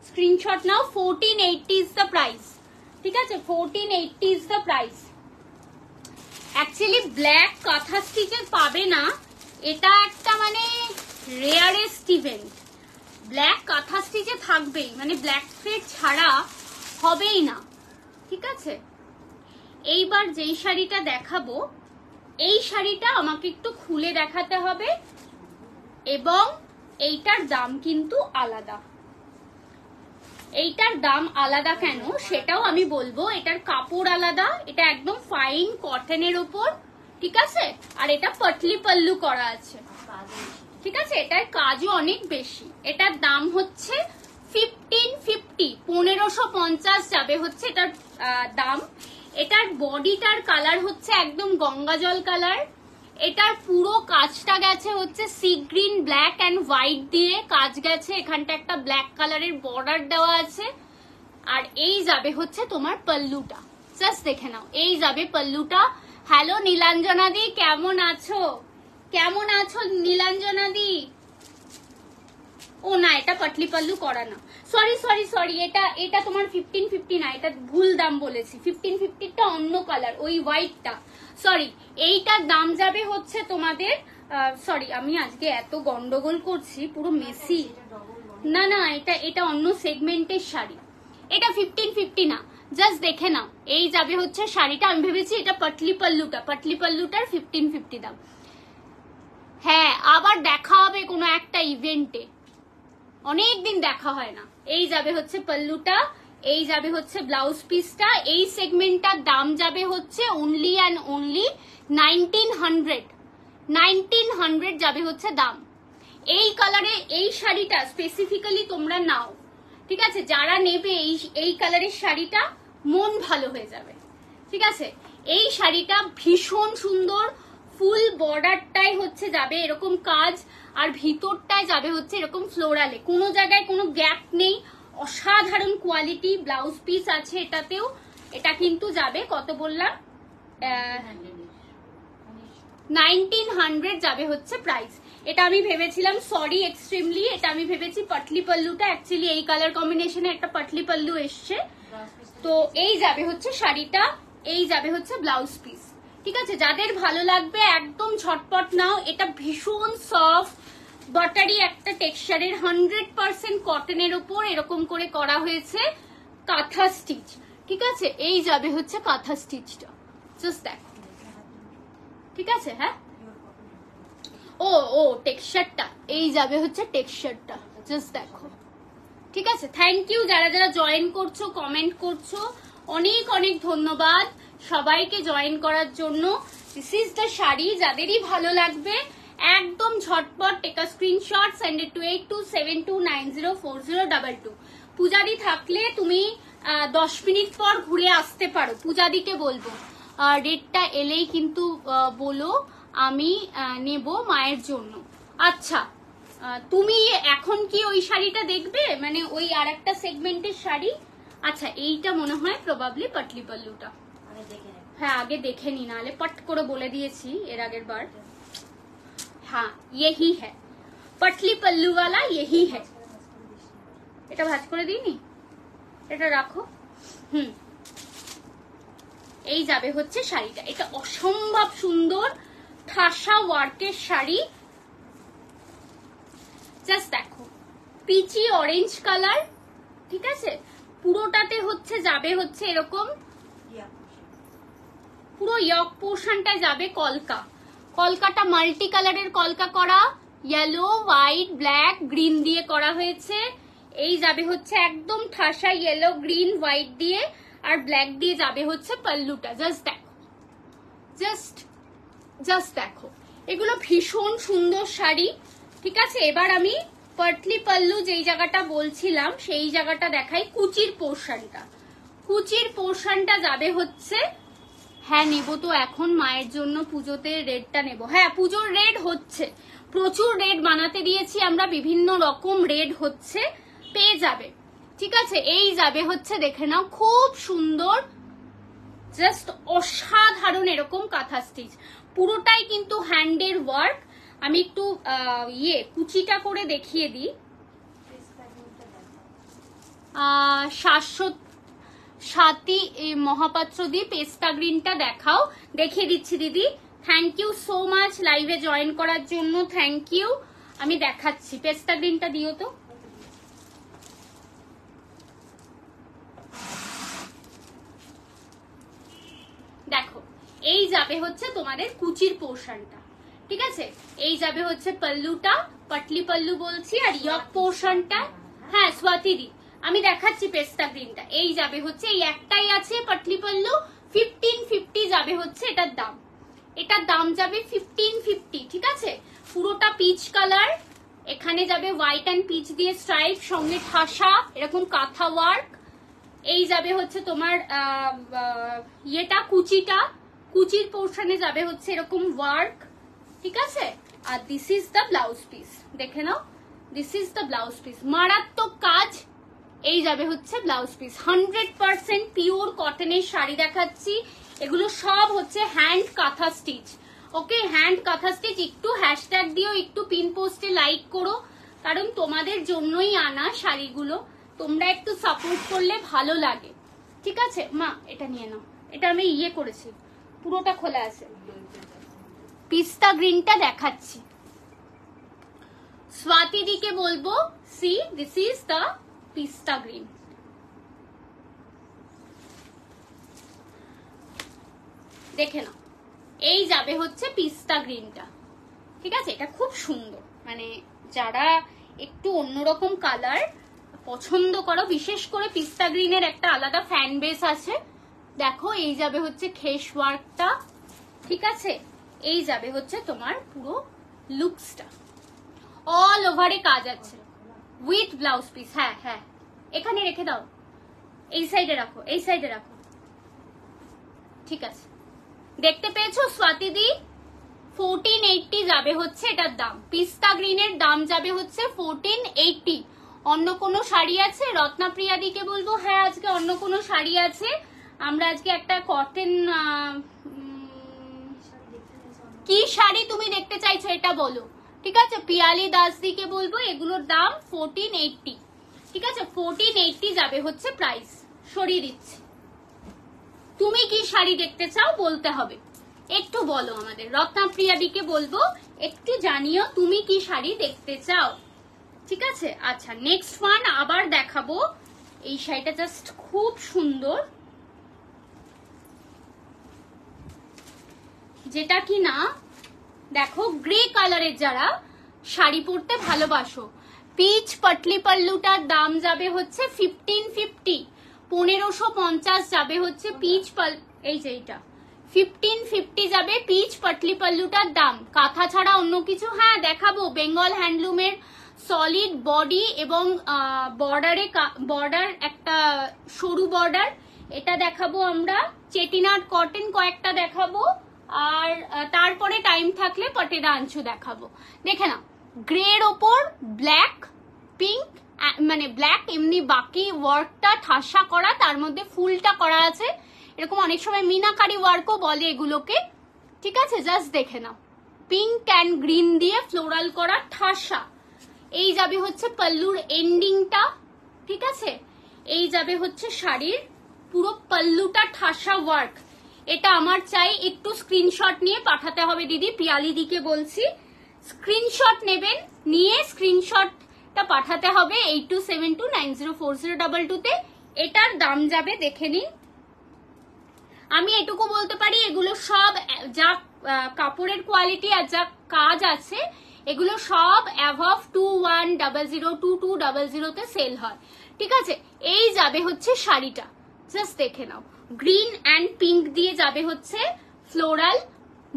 screenshot now. 1480 is the price, ঠিক আছে। 1480 is the price. Actually black কাঁথা স্টিচে পাবে না, এটা একটা মানে রেয়ারেস্ট ইভেন্ট। ব্ল্যাক কাঁথা স্টিচে থাকবেই, মানে ব্ল্যাক থ্রেড ছাড়া হবেই না, ঠিক আছে। এইবার যেই শাড়িটা দেখাবো, এই শাড়িটা আমাকে একটু খুলে দেখাতে হবে, এবং এইটার দাম কিন্তু আলাদা। এইটার দাম আলাদা কেন সেটাও আমি বলবো। এটার কাপড় আলাদা, এটা একদম ফাইন কটনের উপর, ঠিক আছে। আর এটা পাটলি পাল্লু করা আছে, ঠিক আছে। এটার কাজও অনেক বেশি। এটার দাম হচ্ছে 1550, 1550 যাবে হচ্ছে এটার দাম। এটার বডিটার কালার হচ্ছে একদম গঙ্গা জল কালার। এটার পুরো কাজটা গেছে হচ্ছে sea green black and white দিয়ে কাজ গেছে। এখানটা একটা ব্ল্যাক কালারের বর্ডার দেওয়া আছে। আর এই যাবে হচ্ছে তোমার পাল্লুটা, জাস্ট দেখে নাও। এই যাবে পাল্লুটা। হ্যালো নীলাঞ্জনা দি, কেমন আছো? কেমন আছো নীলাঞ্জনা দি? ও না, এটা পাটলি পাল্লু করা না, সরি সরি সরি। এটা তোমার 1550 না, এটা ভুল দাম বলেছি। 1550টা অন্য কালার, ওই হোয়াইটটা, সরি। এইটার দাম যাবে হচ্ছে তোমাদের, সরি আমি আজকে এত গন্ডগোল করছি, পুরো মেসি। না না, এটা অন্য সেগমেন্টের শাড়ি। এটা 1550 না, জাস্ট দেখে নাও। এই যাবে হচ্ছে শাড়িটা। আমি ভেবেছি এটা পাটলি পাল্লুটার 1550 দাম। হ্যাঁ, আবার দেখা হবে কোনো একটা ইভেন্টে, অনেকদিন দেখা হয় না। এই যাবে হচ্ছে পাল্লুটা, এই যাবে হচ্ছে ব্লাউজ পিসটা। এই সেগমেন্টটার দাম যাবে হচ্ছে অনলি অ্যান্ড অনলি 1900 যাবে হচ্ছে দাম। এই কালারে এই শাড়িটা স্পেসিফিক্যালি তোমরা নাও, ঠিক আছে। যারা নেবে এই কালারের শাড়িটা, মন ভালো হয়ে যাবে, ঠিক আছে। এই শাড়িটা ভীষণ সুন্দর। ফুল বর্ডারটাই হচ্ছে যাবে এরকম কাজ, আর ভিতরটায় যাবে হচ্ছে এরকম ফ্লোরালে, কোনো জায়গায় কোনো গ্যাপ নেই। অসাধারণ কোয়ালিটি ব্লাউজ পিস আছে এটাতেও। এটা কিন্তু যাবে কত বললাম, 1900 যাবে হচ্ছে প্রাইস। এটা আমি ভেবেছিলাম, সরি এক্সট্রিমলি, এটা আমি ভেবেছি পাটলি পাল্লুটা। অ্যাকচুয়ালি এই কালার কম্বিনেশনে একটা পাটলি পাল্লু এসছে। তো এই যাবে হচ্ছে শাড়িটা, এই যাবে হচ্ছে ব্লাউজ পিস, ঠিক আছে। যাদের ভালো লাগবে একদম ঝটপট নাও। এটা ভীষণ সফট বাটারি একটা টেক্সচারের, 100% কটনের উপর এরকম করে করা হয়েছে। কাঁথা স্টিচ, ঠিক আছে? এই যাবে হচ্ছে কাঁথা স্টিচটা, জাস্ট দেখো, ঠিক আছে? হ্যাঁ, ও ও টেক্সচারটা, এই যাবে হচ্ছে টেক্সচারটা, জাস্ট দেখো, ঠিক আছে? থ্যাংক ইউ যারা যারা জয়েন করছো, কমেন্ট করছো, অনেক অনেক ধন্যবাদ সবাইকে জয়েন করার জন্য। দিস ইজ দ্য শাড়ি, যাদেরই ভালো লাগবে একদম ঝটপট take a screenshot, send it to 8272904022। পূজাদি থাকলে তুমি 10 মিনিট পর ঘুরে আসতে পারো, পূজাদিকে বলবো রেটটা এলেই কিন্তু বলো, আমি নেব মায়ের জন্য। আচ্ছা, তুমি এখন কি ওই শাড়িটা দেখবে, মানে ওই আর একটা সেগমেন্টের শাড়ি? আচ্ছা, এইটা মনে হয় প্রবাবলি পাটলি পাল্লুটা, হ্যাঁ আগে দেখে নি, নাহলে পট করে বলে দিয়েছি এর আগের বার। হ্যাঁ यही है पटली पल्लू वाला, यही है। এটা ভাঁজ করে দিইনি, এটা রাখো। এই যাবে হচ্ছে শাড়িটা, এটা অসম্ভব সুন্দর ঠাসা ওয়ার্কের শাড়ি, জাস্ট দেখো, পিচি অরেঞ্জ কালার, ঠিক আছে? পুরোটাতে হচ্ছে যাবে হচ্ছে এরকম, পুরো ইয়ক পোর্শনটা যাবে কলকা, কলকাটা মাল্টি কালারের কলকা করা, ইয়েলো, হোয়াইট, ব্ল্যাক, গ্রিন দিয়ে করা হয়েছে। এই যাবে হচ্ছে একদম ঠাসা ইয়েলো, গ্রিন, হোয়াইট দিয়ে, আর ব্ল্যাক দিয়ে যাবে হচ্ছে পাল্লুটা, জাস্ট দেখো, জাস্ট দেখো, এগুলো ভীষণ সুন্দর শাড়ি, ঠিক আছে? এবার আমি পাটলি পাল্লু যেই জায়গাটা বলছিলাম সেই জায়গাটা দেখাই, কুচির পোর্শনটা, কুচির পোর্শনটা যাবে হচ্ছে, হ্যাঁ নেবো তো এখন মায়ের জন্য, পুজোতে রেডটা নেব। হ্যাঁ পুজোর রেড হচ্ছে, প্রচুর রেড বানাতে দিয়েছি আমরা, বিভিন্ন রকম রেড হচ্ছে, পেয়ে যাবে, ঠিক আছে? এই যাবে হচ্ছে, দেখে নাও, খুব সুন্দর, জাস্ট অসাধারণ এরকম কাঁথা স্টিচ, পুরোটাই কিন্তু হ্যান্ডের ওয়ার্ক। আমি একটু কুচিটা করে দেখিয়ে দিই। সাথী মহাপাত্র দি পেস্তা গ্রিনটা দেখাও, দেখিয়ে দিচ্ছি দিদি। থ্যাংক ইউ সো মাচ লাইভে জয়েন করার জন্য, থ্যাংক ইউ। আমি দেখাচ্ছি, পেস্তা গ্রিনটা দিও তো। দেখো, এই যাবে হচ্ছে তোমাদের কুচির পোর্শনটা, ঠিক আছে? এই যাবে হচ্ছে পাল্লুটা, পাটলি পাল্লু বলছি, আর ইয়ক পোর্শনটা, হ্যাঁ স্বাতিদি আমি দেখাচ্ছি পেস্তা গ্রিনটা, এই যাবে হচ্ছে, এই একটাই আছে পাটলি পাল্লু, 1550 যাবে হচ্ছে এটার দাম, এটার দাম যাবে 1550, ঠিক আছে? পুরোটা পিচ কালার, এখানে যাবে হোয়াইট অ্যান্ড পিচ দিয়ে স্ট্রাইপ, সঙ্গে ঠাসা এরকম কাঁথা ওয়ার্ক। এই যাবে হচ্ছে তোমার ইয়েটা, কুচিটা, কুচির পোর্শনে যাবে হচ্ছে এরকম ওয়ার্ক, ঠিক আছে? আর this is the blouse piece, দেখে নাও, this is the blouse piece, মারাত্মক কাজ। এই যাবে হচ্ছে ব্লাউজ পিস, 100% পিওর কটনের শাড়ি দেখাচ্ছি, এগুলো সব হচ্ছে হ্যান্ড কাঁথা স্টিচ, ওকে? হ্যান্ড কাঁথা স্টিচ। একটু হ্যাশট্যাগ দিও, একটু পিন পোস্টে লাইক করো, কারণ তোমাদের জন্যই আনা শাড়িগুলো, তোমরা একটু সাপোর্ট করলে ভালো লাগে, ঠিক আছে? মা এটা নিয়ে নাও, এটা আমি করেছি, পুরোটা খোলা আছে। পিস্তা গ্রিনটা দেখাচ্ছি, স্বাতি দিকে বলবো, সি দিস ইজ দ্য পিস্তা গ্রিন, দেখে নাও, এই যাবে হচ্ছে পিস্তা গ্রিনটা, ঠিক আছে? এটা খুব সুন্দর, মানে যারা একটু অন্যরকম কালার পছন্দ করো, বিশেষ করে পিস্তা গ্রিনের একটা আলাদা ফ্যান বেস আছে। দেখো, এই যাবে হচ্ছে খেস ওয়ার্কটা, ঠিক আছে? এই যাবে হচ্ছে তোমার পুরো লুকসটা, অল ওভারে কাজ আছে উইথ ব্লাউজ পিস। হ্যাঁ হ্যাঁ, এখানে রেখে দাও, এই সাইডে রাখো, এই সাইডে রাখো, ঠিক আছে? দেখতে পেয়েছো স্বাতি দি? 1480 যাবে হচ্ছে এটার দাম, পিস্তা গ্রিনের দাম যাবে হচ্ছে 1480। অন্য কোনো শাড়ি আছে? রত্নাপ্রিয়া দিকে বলবো, হ্যাঁ আজকে অন্য কোনো শাড়ি আছে, আমরা আজকে একটা কটন, কি শাড়ি তুমি দেখতে চাইছো এটা বলো, ঠিক আছে? পিয়ালি দাস দিকে বলবো, এগুলোর দাম 1480, ঠিক আছে? 1480 যাবে হচ্ছে প্রাইস, সরিয়ে দিচ্ছি। তুমি কি শাড়ি দেখতে চাও বলতে হবে, একটু বলো আমাদের। রত্নাপ্রিয়া দিকে বলবো, একটু জানিও তুমি কি শাড়ি দেখতে চাও, ঠিক আছে? আচ্ছা, নেক্সট ওয়ান আবার দেখাবো, এই শাড়িটা জাস্ট খুব সুন্দর, যেটা কি না দেখো গ্রে কালারের যারা শাড়ি পরতে ভালোবাসো, পিচ পাটলি পাল্লুটার দাম যাবে হচ্ছে 1550, 1550 যাবে হচ্ছে পিচ এই যে এইটা 1550 যাবে পিচ পাটলি পাল্লুটার দাম। কাঁথা ছাড়া অন্য কিছু হ্যাঁ দেখাবো, বেঙ্গল হ্যান্ডলুমের সলিড বডি এবং বর্ডার একটা সরু বর্ডার, এটা দেখাবো আমরা। চেটিনাট কটন কয়েকটা দেখাবো, আর তারপরে টাইম থাকলে পটেরা আঞ্চু দেখাবো। দেখে না, গ্রের ওপর ব্ল্যাক পিঙ্ক, মানে ব্ল্যাক এমনি বাকি ওয়ার্কটা ঠাসা করা, তার মধ্যে ফুলটা করা আছে, এরকম অনেক সময় মিনাকারি ওয়ার্কও বলে এগুলোকে, ঠিক আছে? জাস্ট দেখে নাও, পিঙ্ক অ্যান্ড গ্রিন দিয়ে ফ্লোরাল করা ঠাসা। এই যাবে হচ্ছে পাল্লুর এন্ডিংটা, ঠিক আছে? এই যাবে হচ্ছে শাড়ির পুরো পাল্লুটা ঠাসা ওয়ার্ক। এটা আমার চাই, একটু স্ক্রিনশট নিয়ে পাঠাতে হবে দিদি, পিয়ালি দিকে বলছি স্ক্রিনশট নেবেন, নিয়ে স্ক্রিনশটটা পাঠাতে হবে 8272904022 তে। এটার দাম যাবে দেখে নিন। আমি এটুকু বলতে পারি এগুলো সব যা কাপড়ের কোয়ালিটি আর যা কাজ আছে এগুলো সব অ্যাভাভ 21002200 তে সেল হয়, ঠিক আছে? এই যাবে হচ্ছে শাড়িটা, জাস্ট দেখে নাও, গ্রিন অ্যান্ড পিঙ্ক দিয়ে যাবে হচ্ছে ফ্লোরাল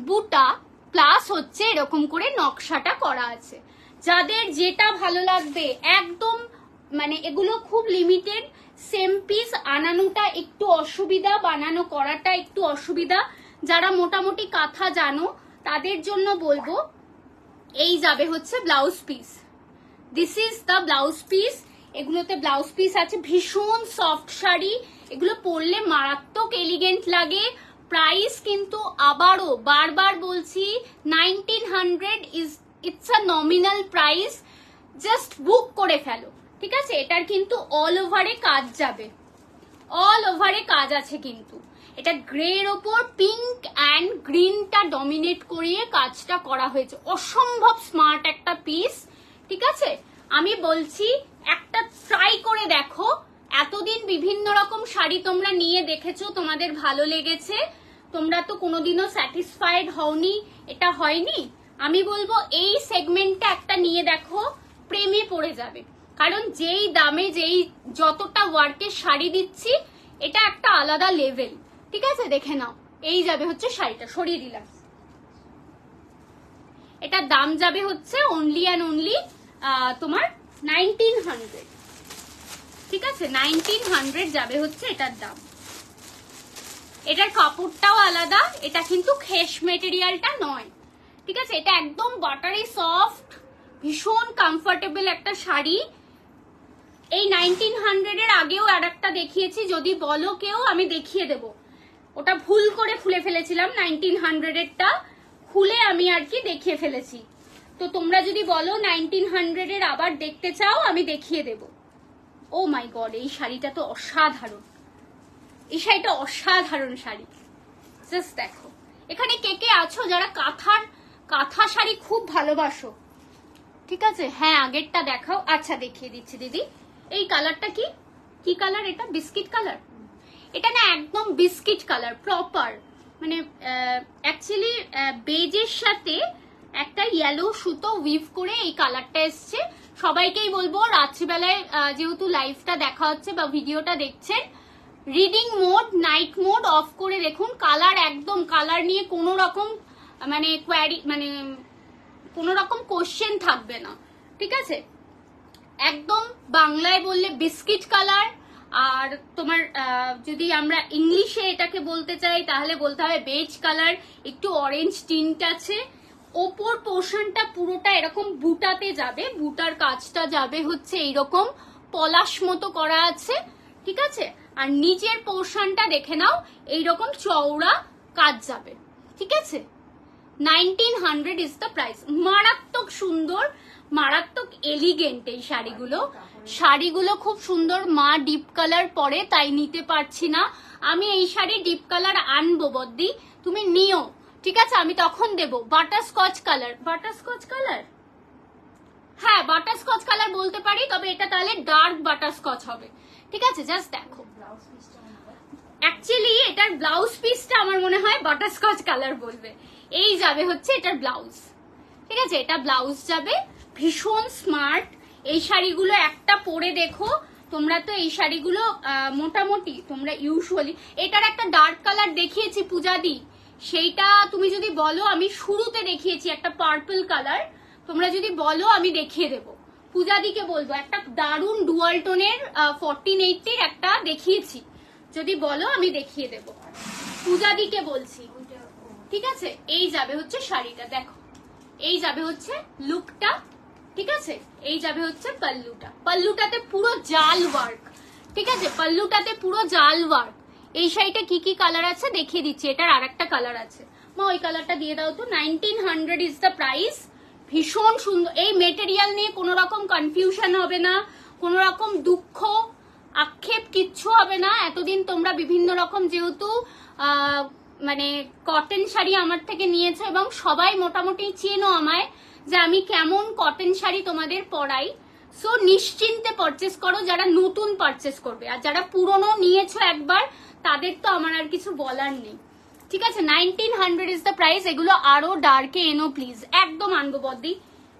বুটা, প্লাস হচ্ছে এরকম করে নকশাটা করা আছে। যাদের যেটা ভালো লাগবে একদম, মানে এগুলো খুব লিমিটেড, সেম পিস আনানোটা একটু অসুবিধা, বানানো করাটা একটু অসুবিধা। যারা মোটামুটি কাঁথা জানো তাদের জন্য বলবো এই যাবে হচ্ছে blouse piece, this is the blouse piece. এগুলোতে ব্লাউজ পিস আছে, ভীষণ সফট শাড়ি, এগুলো পরলে মারাত্মক এলিগেন্ট লাগে। প্রাইস কিন্তু আবারও বারবার বলছি 1900 is it's a nominal price, just book করে ফেলো, ঠিক আছে? এটার কিন্তু অল ওভারে কাজ যাবে, অল ওভারে কাজ আছে কিন্তু। এটা গ্রের ওপর পিঙ্ক অ্যান্ড গ্রিনটা ডমিনেট করিয়ে কাজটা করা হয়েছে, অসম্ভব স্মার্ট একটা পিস, ঠিক আছে? আমি বলছি একটা ট্রাই করে দেখো। এতদিন বিভিন্ন রকম শাড়ি তোমরা নিয়ে দেখেছো, তোমাদের ভালো লেগেছে, তোমরা তো কোনোদিনও স্যাটিসফাইড হওনি, এটা হয়নি। আমি বলবো এই সেগমেন্টটা একটা নিয়ে দেখো, প্রেমে পড়ে যাবে। কারণ যেই দামে যেই যতটা ওয়ার্কের শাড়ি দিচ্ছি, এটা একটা আলাদা লেভেল, ঠিক আছে? দেখে নাও, এই যাবে হচ্ছে শাড়িটা, সরিয়ে দিলাম। এটার দাম যাবে হচ্ছে অনলি অ্যান্ড অনলি তোমার 1900, ঠিক আছে? 1900 যাবে হচ্ছে এটার দাম। এটার কাপড়টাও আলাদা, এটা কিন্তু খেস মেটেরিয়ালটা নয়, ঠিক আছে? এটা একদম বাটারি সফট, ভীষণ কমফোর্টেবল একটা শাড়ি। এই 1900 এর আগেও আর একটা দেখিয়েছি, যদি বলো কেউ আমি দেখিয়ে দেব, ওটা ভুল করে খুলে ফেলেছিলাম, 1900 এরটা খুলে আমি আর কি দেখিয়ে ফেলেছি। তো তোমরা যদি বলো 1900 এর আবার দেখতে চাও আমি দেখিয়ে দেব। ও মাই গড, এই শাড়িটা তো অসাধারণ, এই শাড়িটা অসাধারণ শাড়ি, জাস্ট দেখো। এখানে কে কে আছো যারা কাঁথা শাড়ি খুব ভালোবাসো, ঠিক আছে? হ্যাঁ আগেরটা দেখাও। আচ্ছা দেখিয়ে দিচ্ছি দিদি। এই কালারটা কি কালার? এটা বিস্কিট কালার, এটা না একদম বিস্কিট কালার প্রপার, মানে অ্যাকচুয়ালি বেজের সাথে একটা ইয়েলো সুতো উইভ করে এই কালারটা এসছে। সবাইকেই বলবো রাত্রিবেলায় যেহেতু লাইভটা দেখা হচ্ছে বা ভিডিওটা দেখছেন, reading mode night mode of করে দেখুন, কালার একদম, কালার নিয়ে কোনো রকম মানে কোনো রকম কোশ্চেন থাকবে না, ঠিক আছে? একদম বাংলায় বললে বিস্কিট কালার, আর তোমার যদি আমরা ইংলিশে এটাকে বলতে চাই তাহলে বলতে হবে বেজ কালার, একটু অরেঞ্জ টিন্ট আছে। ওপর পোর্শনটা পুরোটা এরকম বুটাতে যাবে, বুটার কাজটা যাবে হচ্ছে এইরকম পলাশ মতো করা আছে, ঠিক আছে? আর নিচের পোর্শনটা দেখে নাও, এইরকম চওড়া কাজ যাবে, ঠিক আছে? 1900 ইজ দ্য প্রাইস। মারাত্মক সুন্দর, মারাত্মক এলিগেন্ট এই শাড়িগুলো খুব সুন্দর। মা ডিপ কালার পরে তাই নিতে পারছি না, আমি এই শাড়ি ডিপ কালার আনবো বদ্দি, তুমি নিও, ঠিক আছে? আমি তখন দেব। বাটারস্কচ কালার, বাটারস্কচ কালার, হ্যাঁ বাটারস্কচ কালার বলতে পারি, তবে এটা তাহলে ডার্ক বাটারস্কচ হবে, ঠিক আছে, জাস্ট দেখো। অ্যাকচুয়ালি এটার ব্লাউজ পিসটা আমার মনে হয় বাটারস্কচ কালার বলবে। এই যাবে হচ্ছে এটার ব্লাউজ, ঠিক আছে, এটা ব্লাউজ যাবে। ভীষণ স্মার্ট এই শাড়িগুলো, একটা পরে দেখো তোমরা তো এই শাড়িগুলো মোটামুটি তোমরা ইউজুয়ালি, এটার একটা ডার্ক কালার দেখিয়েছি পূজাদি, সেইটা তুমি যদি বলো, আমি শুরুতে দেখিয়েছি একটা পার্পল কালার, তোমরা যদি বলো আমি দেখিয়ে দেবো। পূজাদিকে বলবো একটা দারুণ ডুয়াল টোনের 1480 একটা দেখিয়েছি, যদি বলো আমি দেখিয়ে দেবো, পূজাদিকে বলছি, ঠিক আছে। এই যাবে হচ্ছে শাড়িটা, দেখো এই যাবে হচ্ছে লুকটা, ঠিক আছে। এই যাবে হচ্ছে পাল্লুটা, পাল্লুটাতে পুরো জাল ওয়ার্ক, ঠিক আছে, পাল্লুটাতে পুরো জাল ওয়ার্ক। এই শাড়িটা কি কি কালার আছে দেখিয়ে দিচ্ছি, এটার আর একটা কালার আছে, মা ওই কালারটা দিয়ে দাও তো। 1900 ইজ দ্য প্রাইস। ভীষণ সুন্দর, এই মেটেরিয়াল নিয়ে কোনো রকম কনফিউশন হবে না, কোনো রকম দুঃখ আক্ষেপ কিচ্ছু হবে না। এতদিন তোমরা বিভিন্ন রকম যেহেতু মানে কটন শাড়ি আমার থেকে নিয়েছো এবং সবাই মোটামুটি চেনো আমায় যে আমি কেমন কটন শাড়ি তোমাদের পরাই, সো নিশ্চিন্তে পারচেস করো যারা নতুন পারচেস করবে, আর যারা পুরনো নিয়েছো একবার তাদের তো আমার আর কিছু বলার নেই, ঠিক আছে। 1900 ইজ দ্য প্রাইস। এগুলো আরো ডার্কে এনো প্লিজ, একদম আনবো বদ্দি,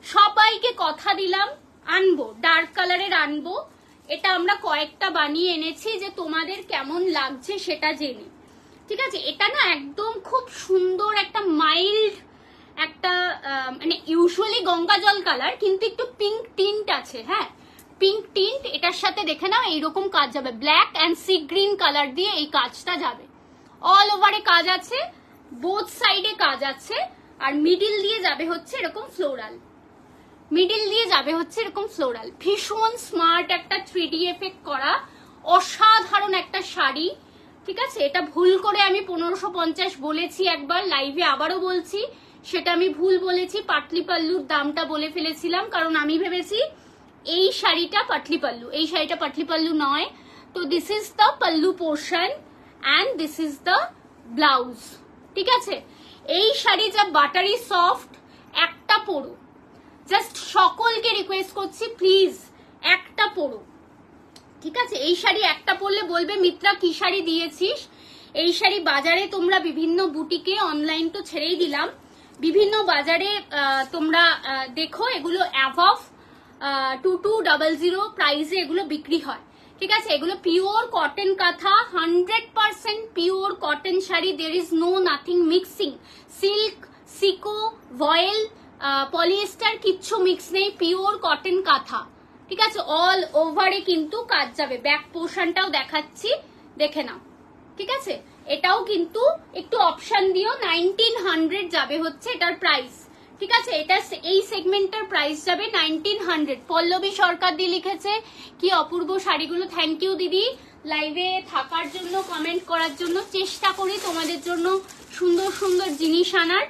সবাইকে কথা দিলাম আনবো, ডার্ক কালারের আনবো। এটা আমরা কয়েকটা বানিয়ে এনেছি যে তোমাদের কেমন লাগছে সেটা জেনে, ঠিক আছে। এটা না একদম খুব সুন্দর একটা মাইল্ড একটা মানে ইউজুয়ালি গঙ্গা জল কালার, কিন্তু একটু পিঙ্ক টিন্ট আছে, হ্যাঁ পিঙ্ক টিন্ট। এটার সাথে দেখে নাও এইরকম কাজ যাবে, black and sea green colour দিয়ে এই কাজটা যাবে, অল ওভারে কাজ আছে, বোথ সাইডে কাজ আছে, আর মিডিল দিয়ে যাবে হচ্ছে এরকম ফ্লোরাল, মিডিল দিয়ে যাবে হচ্ছে এরকম ফ্লোরাল। ভীষণ স্মার্ট একটা 3D এফেক্ট করা অসাধারণ একটা শাড়ি, ঠিক আছে। এটা ভুল করে আমি 1550 বলেছি একবার লাইভে, আবারও বলছি সেটা আমি ভুল বলেছি, পাটলি পাল্লুর দামটা বলে ফেলেছিলাম, কারণ আমি ভেবেছি এই শাড়িটা পাটলি পাল্লু, এই শাড়িটা পাটলি পাল্লু নয়। তো this is the pallu portion and this is the blouse, ঠিক আছে। এই শাড়ি যা বাটারি সফট, একটা পরো, জাস্ট সকলকে রিকোয়েস্ট করছি প্লিজ একটা পরো, ঠিক আছে। এই শাড়ি একটা পরলে বলবে মিত্রা কি শাড়ি দিয়েছিস। এই শাড়ি বাজারে তোমরা বিভিন্ন বুটিকে, অনলাইন তো ছেড়েই দিলাম, বিভিন্ন বাজারে তোমরা দেখো এগুলো অ্যাভাভ 2200 প্রাইসে এগুলো বিক্রি হয়, ঠিক আছে। এগুলো pure cotton kantha, 100% pure cotton sari, there is no nothing mixing, silk, সিকো, ভয়েল, পলিয়েস্টার কিচ্ছু মিক্স নেই, পিওর কটন কাঁথা, ঠিক আছে। অল ওভারে কিন্তু কাজ যাবে, ব্যাক পোর্শনটাও দেখাচ্ছি দেখে নাও, ঠিক আছে। এটাও কিন্তু একটু অপশন দিও, 1900 যাবে হচ্ছে এটার প্রাইস, ঠিক আছে। এটা এই সেগমেন্টের প্রাইস যাবে 1900। পল্লবী সরকার দিয়ে লিখেছে কি অপূর্ব শাড়িগুলো, থ্যাংক ইউ দিদি লাইভে থাকার জন্য, কমেন্ট করার জন্য। চেষ্টা করি তোমাদের জন্য সুন্দর সুন্দর জিনিস আনার,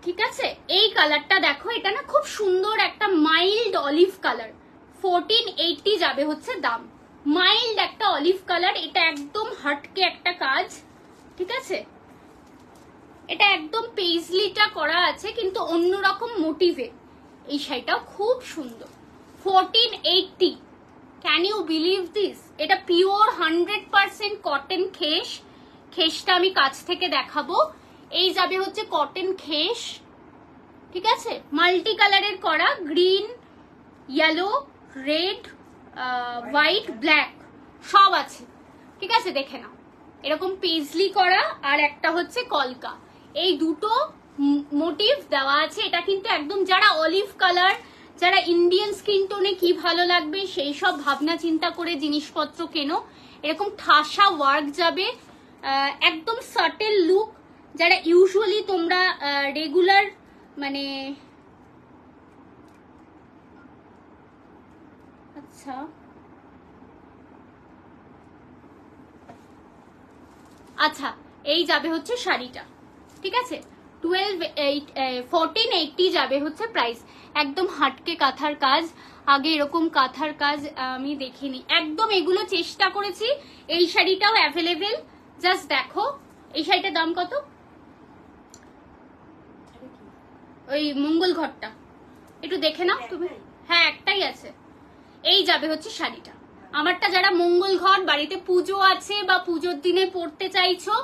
ঠিক আছে। এই কালারটা দেখো, এটা না খুব সুন্দর একটা মাইল্ড অলিভ কালার, 1480 যাবে হচ্ছে দাম, মাইল্ড একটা অলিভ কালার। এটা একদম হাটকে একটা কাজ, ঠিক আছে। এটা একদম পেজলিটা করা আছে কিন্তু অন্যরকম মোটিভে, এই শাড়িটাও খুব সুন্দর, 1480, ক্যান ইউ বিলিভ দিস। এটা পিওর 100% কটন খেস, খেসটা আমি কাছ থেকে দেখাবো। এই যাবে হচ্ছে কটন খেস, ঠিক আছে, মাল্টি কালারের করা, green, yellow, red, white, black সব আছে, ঠিক আছে। দেখে নাও এরকম পেজলি করা, আর একটা হচ্ছে কলকা, এই দুটো মোটিভ দেওয়া আছে। এটা কিন্তু একদম যারা অলিভ কালার, যারা ইন্ডিয়ান স্কিন টোনে কি ভালো লাগবে সেই সব ভাবনা চিন্তা করে জিনিসপত্র কেনো, এরকম ঠাসা ওয়ার্ক যাবে, একদম সাটেল লুক। যারা ইউজুয়ালি তোমরা রেগুলার মানে আচ্ছা আচ্ছা এই যাবে হচ্ছে শাড়িটা, ঠিক আছে। 1480 যাবে হচ্ছে প্রাইস। একদম হাটকে কাঁথার কাজ, আগে এরকম কাঁথার কাজ আমি দেখিনি একদম। এগুলো চেষ্টা করেছি। এই শাড়িটাও অ্যাভেলেবেল, জাস্ট দেখো এই শাড়িটার দাম কত, ওই মঙ্গল ঘরটা একটু দেখে নাও তুমি, হ্যাঁ একটাই আছে। এই যাবে হচ্ছে শাড়িটা, আমারটা যারা মঙ্গল ঘট বাড়িতে পুজো আছে বা পুজোর দিনে পরতে চাইছো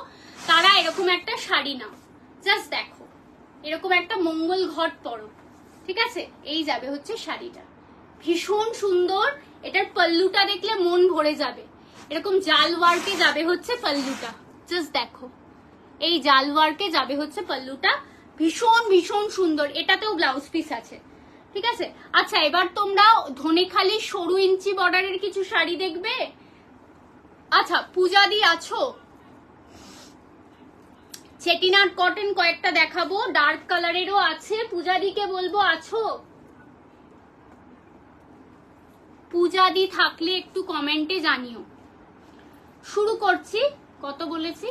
তারা এরকম একটা শাড়ি নাও। জাস্ট দেখো, এরকম একটা মঙ্গল ঘট পরো, ঠিক আছে? এই যাবে হচ্ছে শাড়িটা, ভীষণ সুন্দর। এটার পাল্লুটা দেখলে মন ভরে যাবে, এরকম জাল ওয়ার্কে যাবে হচ্ছে পাল্লুটা। জাস্ট দেখো, এই জাল ওয়ার্কে যাবে হচ্ছে পাল্লুটা, ভীষণ ভীষণ সুন্দর। এটাতেও ব্লাউজ পিস আছে, ঠিক আছে? আচ্ছা, এবার তোমরা ধনেখালি সরু ইঞ্চি বর্ডারের কিছু শাড়ি দেখবে। আচ্ছা, পূজাদি আছো? চেটিনাট কটন কয়েকটা দেখাবো, ডার্ক কালারেরও আছে। পূজাদিকে বলবো আছো? পূজাদি থাকলে একটু কমেন্টে জানিও। শুরু করছি, কত বলেছি,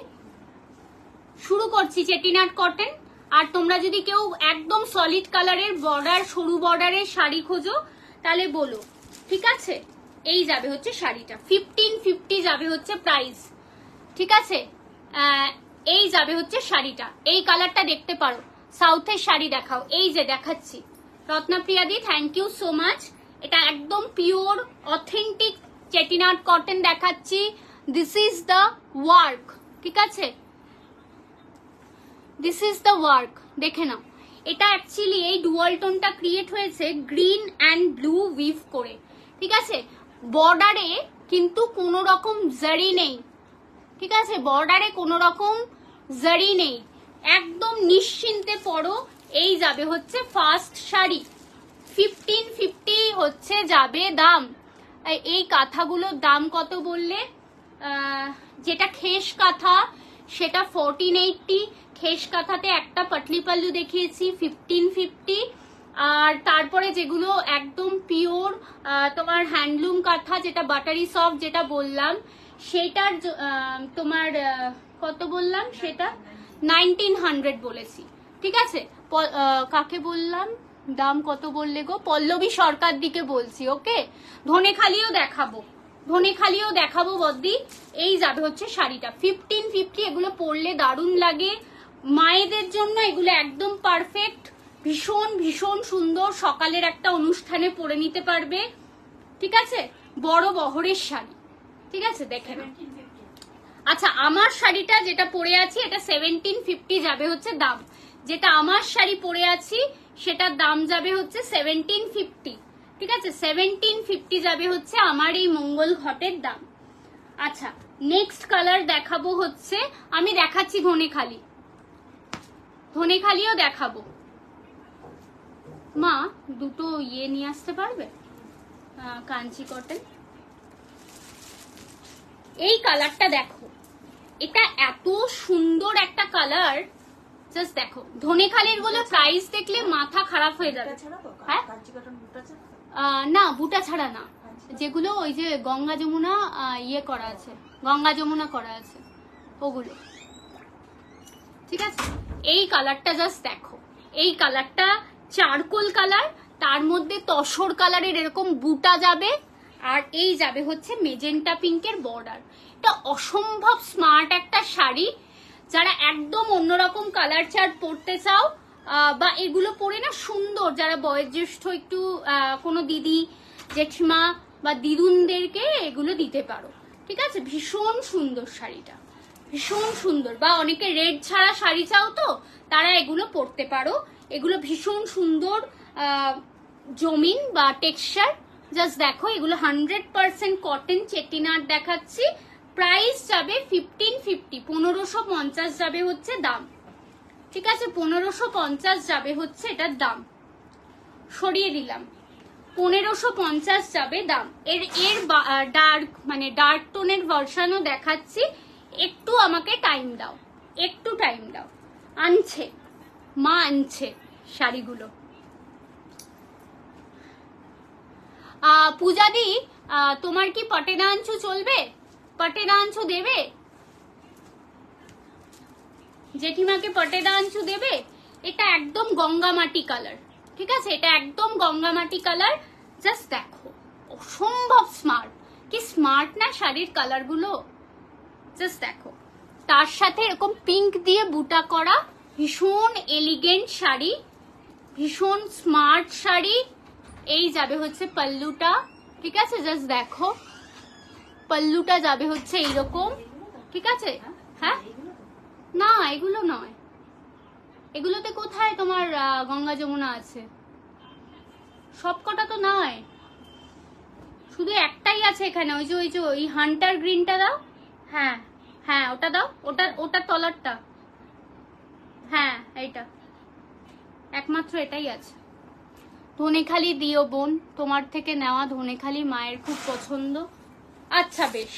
শুরু করছি চেটিনাট কটন। আর তোমরা যদি কেউ একদম সলিড কালারের বর্ডার, সরু বর্ডারের শাড়ি খোঁজো তাহলে বলো, ঠিক আছে? এই যাবে হচ্ছে শাড়িটা, 1550 যাবে হচ্ছে প্রাইস, ঠিক আছে? এই যাবে হচ্ছে শাড়িটা। এই কালারটা দেখতে পারো, সাউথের শাড়ি দেখাও। এই যে দেখাচ্ছি, রত্নাপ্রিয়াদি থ্যাংক ইউ সো মাচ। এটা একদম পিওর অথেন্টিক চেটিনাট কটন দেখাচ্ছি। দিস ইজ দ্য ওয়ার্ক, ঠিক আছে? দিস ইজ দ্য ওয়ার্ক, দেখে নাও। এটা অ্যাকচুয়ালি এই ডুয়াল টোনটা ক্রিয়েট হয়েছে গ্রিন অ্যান্ড ব্লু উইভ করে, ঠিক আছে? বর্ডারে কিন্তু কোনো রকম জারি নেই, ঠিক আছে? বর্ডারে কোনো রকম জারি নেই, একদম নিশ্চিন্তে পরো। এই যাবে হচ্ছে ফার্স্ট শাড়ি, 1550 হচ্ছে যাবে দাম। এই কাঁথাগুলোর দাম কত বললে? যেটা খেস কাঁথা সেটা 1480, খেস কাঁথাতে একটা পাটলি পাল্লু দেখিয়েছি 1550। আর তারপরে যেগুলো একদম পিওর তোমার হ্যান্ডলুম কাঁথা, যেটা বাটারি সফট যেটা বললাম, সেটার তোমার কত বললাম, সেটা 1900 বলেছি, ঠিক আছে? কাকে বললাম, দাম কত বললে গো? পল্লবী সরকার দিকে বলছি, ওকে? ধনেখালিও দেখাবো, ধনেখালিও দেখাবো বদ্দি। এই যাবে হচ্ছে শাড়িটা 1550। এগুলো পরলে দারুণ লাগে, মায়েদের জন্য এগুলো একদম পারফেক্ট, ভীষণ ভীষণ সুন্দর। সকালের একটা অনুষ্ঠানে পরে নিতে পারবে, ঠিক আছে? বড় বহরের শাড়ি, ঠিক আছে? দেখে নাও। আচ্ছা, আমার শাড়িটা যেটা পরে আছি এটা 1750 যাবে হচ্ছে দাম। যেটা আমার শাড়ি পরে আছি সেটার দাম যাবে হচ্ছে 1750, ঠিক আছে? 1750 যাবে হচ্ছে আমার এই মঙ্গল ঘটের দাম। আচ্ছা, নেক্সট কালার দেখাবো হচ্ছে, আমি দেখাচ্ছি ধনেখালি, ধনেখালিও দেখাবো। মা দুটো ইয়ে নিয়ে আসতে পারবে, কাঞ্চি কটন। এই কালারটা দেখো, এটা এত সুন্দর একটা কালার, জাস্ট দেখো। ধনেখালির গুলো প্রাইস দেখলে মাথা খারাপ হয়ে যাবে। হ্যাঁ, না বুটা ছাড়া না, যেগুলো ওই যে গঙ্গা যমুনা ইয়ে করা আছে, গঙ্গা যমুনা করা আছে ওগুলো, ঠিক আছে? এই কালারটা জাস্ট দেখো, এই কালারটা চারকোল কালার, তার মধ্যে তসর কালারের এরকম বুটা যাবে, আর এই যাবে হচ্ছে মেজেন্টা পিঙ্কের বর্ডার। এটা অসম্ভব স্মার্ট একটা শাড়ি। যারা একদম অন্যরকম কালার চার্ট পরতে চাও বা এগুলো পরে না সুন্দর, যারা বয়োজ্যেষ্ঠ একটু কোনো দিদি জেঠিমা বা দিদুনদেরকে এগুলো দিতে পারো, ঠিক আছে? ভীষণ সুন্দর শাড়িটা, ভীষণ সুন্দর। বা অনেকে রেড ছাড়া শাড়ি চাও তো, তারা এগুলো পরতে পারো। এগুলো ভীষণ সুন্দর জমিন বা টেক্সচার। জাস্ট দেখো, এগুলো 100% কটন চেটিনাট দেখাচ্ছি। প্রাইস যাবে 1550, 1550 যাবে হচ্ছে দাম, ঠিক আছে? 1550 যাবে হচ্ছে এটার দাম, সরিয়ে দিলাম, 1550 যাবে দাম। এর ডার্ক মানে ডার্ক টোনের ভার্সনও দেখাচ্ছি। একটু আমাকে টাইম দাও, একটু টাইম দাও। আনছে মা, আনছে শাড়িগুলো। পূজাদি, তোমার কি পটেনা আনছু চলবে? পটেনা আনছু দেবে? জেঠিমাকে পটেনা আনছু দেবে? এটা একদম গঙ্গামাটি কালার, ঠিক আছে? এটা একদম গঙ্গামাটি কালার। জাস্ট দেখো, অসম্ভব স্মার্ট। কি স্মার্ট না শাড়ির কালার গুলো, জাস্ট দেখো। তার সাথে এরকম পিঙ্ক দিয়ে বুটা করা, ভীষণ এলিগেন্ট শাড়ি, ভীষণ স্মার্ট শাড়ি। এই যাবে হচ্ছে পাল্লুটা, ঠিক আছে? জাস্ট দেখো, পাল্লুটা যাবে হচ্ছে এইরকম, ঠিক আছে? হ্যাঁ, না এগুলো নয়, এগুলোতে কোথায় তোমার গঙ্গা যমুনা আছে? সবকটা তো নয়, শুধু একটাই আছে এখানে। ওই যে ওই হান্টার গ্রিনটা দাও। হ্যাঁ হ্যাঁ, ওটা দাও, ওটা তলারটা। হ্যাঁ, এইটা একমাত্র এটাই আছে। ধনেখালি দিও বোন, তোমার থেকে নেওয়া ধনেখালি মায়ের খুব পছন্দ। আচ্ছা বেশ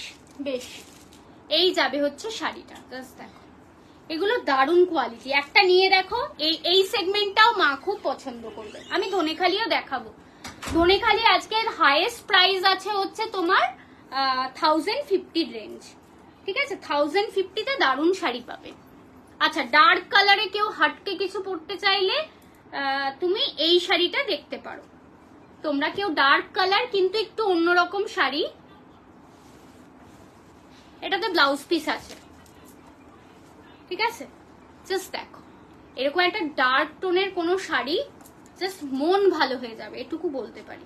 বেশ, এই যাবে হচ্ছে শাড়িটা। জাস্ট দেখো, এগুলো দারুণ কোয়ালিটি। একটা নিয়ে দেখো, এই সেগমেন্টটাও মা খুব পছন্দ করবে। আমি ধনেখালিও দেখাবো। ধনেখালি আজকের হাইয়েস্ট প্রাইস আছে হচ্ছে তোমার 1050 রেঞ্জ, ঠিক আছে? 1050-তে দারুণ শাড়ি পাবে। আচ্ছা, ডার্ক কালারে কেউ হাটকে কিছু পরতে চাইলে তুমি এই শাড়িটা দেখতে পারো। তোমরা কেউ ডার্ক কালার কিন্তু একটু অন্যরকম শাড়ি, এটাতে ব্লাউজ পিস আছে, ঠিক আছে? জাস্ট দেখো, এরকম একটা ডার্ক টোনের কোনো শাড়ি জাস্ট মন ভালো হয়ে যাবে, এটুকু বলতে পারি।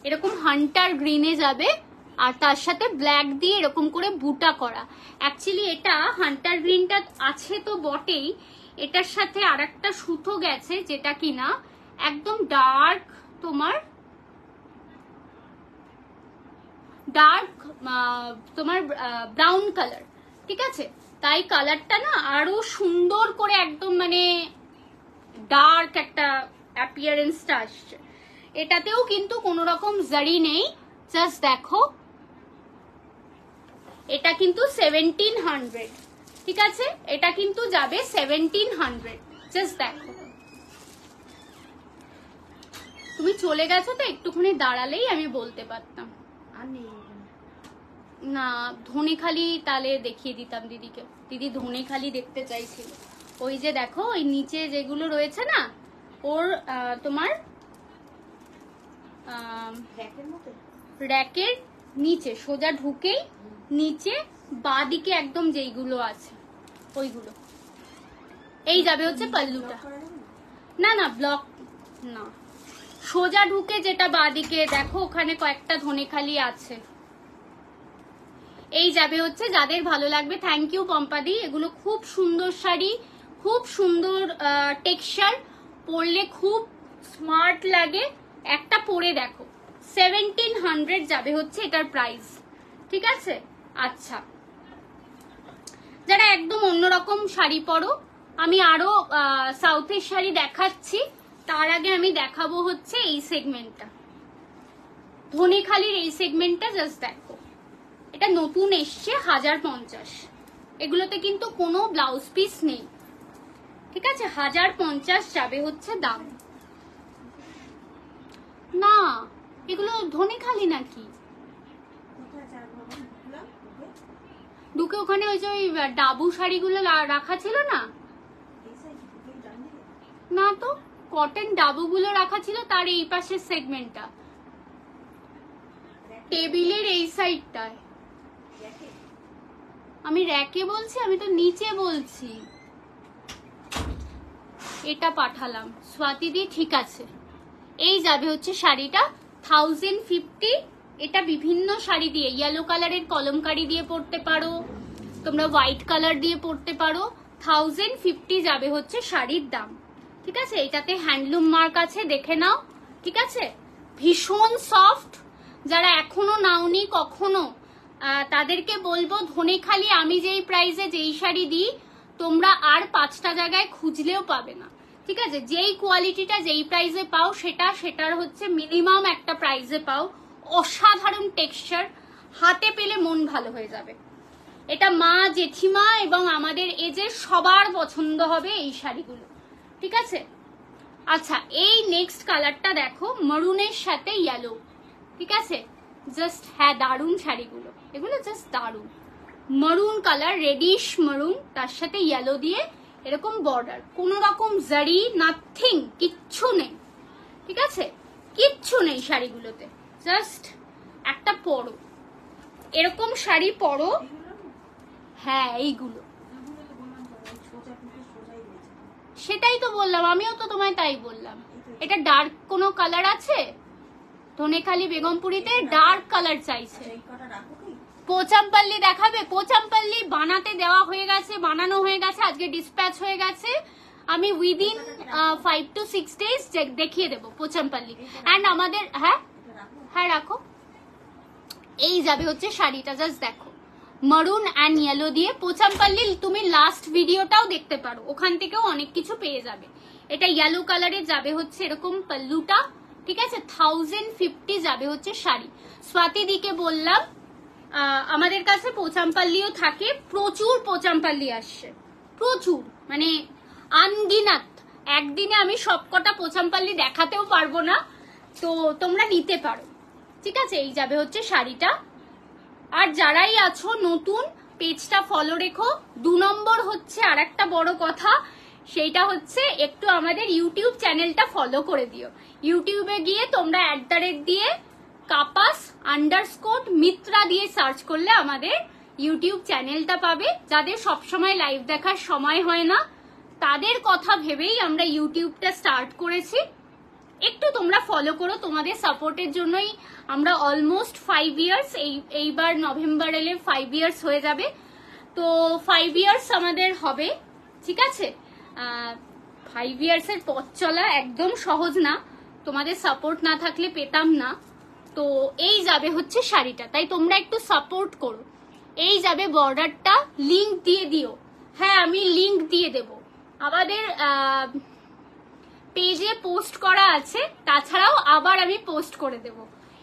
এরকম হান্টার গ্রিনে যাবে, আর তার সাথে ব্ল্যাক দিয়ে এরকম করে বুটা করা। অ্যাকচুয়ালি এটা হান্টার গ্রিনটা আছে তো বটেই, এটার সাথে আর একটা সুতো গেছে যেটা কিনা একদম ডার্ক, তোমার ব্রাউন কালার, ঠিক আছে? তাই কালারটা না আরো সুন্দর করে একদম মানে ডার্ক একটা অ্যাপিয়ারেন্সটা আসছে। এটাতেও কিন্তু কোনো রকম জারি নেই। জাস্ট দেখো, এটা কিন্তু 1700, ঠিক আছে? এটা কিন্তু যাবে 1700। জাস্ট দেখো, তুমি চলে গেছো তো, একটুখানি দাঁড়ালেই আমি বলতে পারতাম। না, ধনেখালি তাহলে দেখিয়ে দিতাম দিদিকে। দিদি ধনেখালি দেখতে চাইছিল। ওই যে দেখো, ওই নিচে যেগুলো রয়েছে না, ওর তোমার র্যাকের নিচে সোজা ঢুকেই নিচে বাঁদিকে একদম যেইগুলো আছে ওইগুলো। এই যাবে হচ্ছে পাল্লুটা। না না, ব্লক না, সোজা ঢুকে যেটা বাঁদিকে দেখো, ওখানে কয়েকটা ধনেখালি আছে। এই যাবে হচ্ছে, যাদের ভালো লাগবে। থ্যাংক ইউ পম্পাদি। এগুলো খুব সুন্দর শাড়ি, খুব সুন্দর টেক্সচার, পরলে খুব স্মার্ট লাগে। একটা পরে দেখো, 1700 যাবে হচ্ছে এটার প্রাইস, ঠিক আছে? আচ্ছা, যারা একদম অন্যরকম শাড়ি পরো, আমি আরো সাউথের শাড়ি দেখাচ্ছি। তার আগে আমি দেখাবো হচ্ছে এই সেগমেন্টটা, ধনেখালির এই সেগমেন্টটা। জাস্ট দেখো, এটা নতুন এসছে 1050। এগুলোতে কিন্তু কোনো ব্লাউজ পিস নেই, ঠিক আছে? 1050 যাবে হচ্ছে দাম। না, এগুলো ধনেখালি নাকি? ঢুকে ওখানে ওই যে ওই ডাবু শাড়িগুলো রাখা ছিল না? না তো, কটন ডাবুগুলো রাখা ছিল তার এই পাশের সেগমেন্টটা, টেবিলের এই সাইডটায়। আমি র্যাকে বলছি, আমি তো নিচে বলছি। এটা পাঠালাম স্বাতি দি, ঠিক আছে? এই যাবে হচ্ছে শাড়িটা 1050। এটা বিভিন্ন শাড়ি দিয়ে, ইয়েলো কালারের কলমকারি দিয়ে পরতে পারো, তোমরা হোয়াইট কালার দিয়ে পরতে পারো। 1050 যাবে হচ্ছে শাড়ির দাম, ঠিক আছে? এটাতে হ্যান্ডলুম মার্ক আছে, দেখে নাও, ঠিক আছে? ভীষণ সফট। যারা এখনো নাওনি কখনো, তাদেরকে বলবো ধনেখালি আমি যেই প্রাইসে যেই শাড়ি দিই, তোমরা আর 5টা জায়গায় খুঁজলেও পাবে না, ঠিক আছে? যেই কোয়ালিটিটা যেই প্রাইসে পাও সেটার হচ্ছে মিনিমাম একটা প্রাইসে পাও। অসাধারণ টেক্সচার, হাতে পেলে মন ভালো হয়ে যাবে। এটা মা, জেঠিমা এবং আমাদের এজের সবার পছন্দ হবে এই শাড়িগুলো, ঠিক আছে? আচ্ছা, এই নেক্সট কালারটা দেখো, মারুনের সাথে ইয়েলো, ঠিক আছে? জাস্ট হ্যাঁ, দারুণ শাড়িগুলো, এগুলো জাস্ট দারুণ। মারুন কালার, রেডিশ মারুন, তার সাথে ইয়েলো দিয়ে এরকম বর্ডার, কোন রকম জারি, নাথিং, কিচ্ছু নেই, ঠিক আছে? কিচ্ছু নেই শাড়িগুলোতে। জাস্ট একটা পরো, এরকম শাড়ি পরো। হ্যাঁ, এইগুলো, সেটাই তো বললাম, আমিও তো তোমায় তাই বললাম। এটা ডার্ক কোনো কালার আছে? ধনেখালি বেগমপুরিতে ডার্ক কালার চাইছে। পোচামপাল্লি দেখাবে? পোচামপাল্লি বানাতে দেওয়া হয়ে গেছে, বানানো হয়ে গেছে, আজকে ডিসপ্যাচ হয়ে গেছে। আমি উইদিন 5 to 6 days দেখিয়ে দেবো পোচামপাল্লি। অ্যান্ড আমাদের হ্যাঁ হ্যাঁ রাখো। এই যাবে হচ্ছে শাড়িটা, জাস্ট দেখো মারুন অ্যান্ড ইয়েলো দিয়ে। পোচামপাল্লি তুমি লাস্ট ভিডিওটাও দেখতে পারো, ওখান থেকেও অনেক কিছু পেয়ে যাবে। এটা ইয়েলো কালারে যাবে হচ্ছে এরকম পাল্লুটা, ঠিক আছে। 1050 যাবে হচ্ছে শাড়ি। স্বাতি দিকে বললাম আমাদের কাছে পোচামপাল্লিও থাকে, প্রচুর পোচামপাল্লি আসছে, প্রচুর, মানে আনগিনাত। একদিনে আমি সবকটা পোচামপাল্লি দেখাতেও পারবো না, তো তোমরা নিতে পারো, ঠিক আছে। এই যাবে হচ্ছে শাড়িটা। আর যারাই আছো নতুন, পেজটা ফলো রেখো। 2 নম্বর হচ্ছে আর একটা বড় কথা, সেইটা হচ্ছে একটু আমাদের ইউটিউব চ্যানেলটা ফলো করে দিও। ইউটিউবে গিয়ে তোমরা @ দিয়ে kapas_মিত্রা দিয়ে সার্চ করলে আমাদের ইউটিউব চ্যানেলটা পাবে। যাদের সবসময় লাইভ দেখার সময় হয় না, তাদের কথা ভেবেই আমরা ইউটিউবটা স্টার্ট করেছি। একটু তোমরা ফলো করো, তোমাদের সাপোর্টের জন্যই আমরা অলমোস্ট 5 ইয়ার্স, এইবার নভেম্বর এলে 5 ইয়ার্স হয়ে যাবে। তো 5 ইয়ার্স আমাদের হবে, ঠিক আছে। 5 ইয়ার্সের পথ চলা একদম সহজ না, তোমাদের সাপোর্ট না থাকলে পেতাম না। তো এই যাবে হচ্ছে শাড়িটা, তাই তোমরা একটু সাপোর্ট করো। এই যাবে বর্ডারটা, লিংক দিয়ে দিও। হ্যাঁ আমি লিংক দিয়ে দেব, আমাদের পেজে পোস্ট করা আছে, তাছাড়াও আবার আমি পোস্ট করে দেব।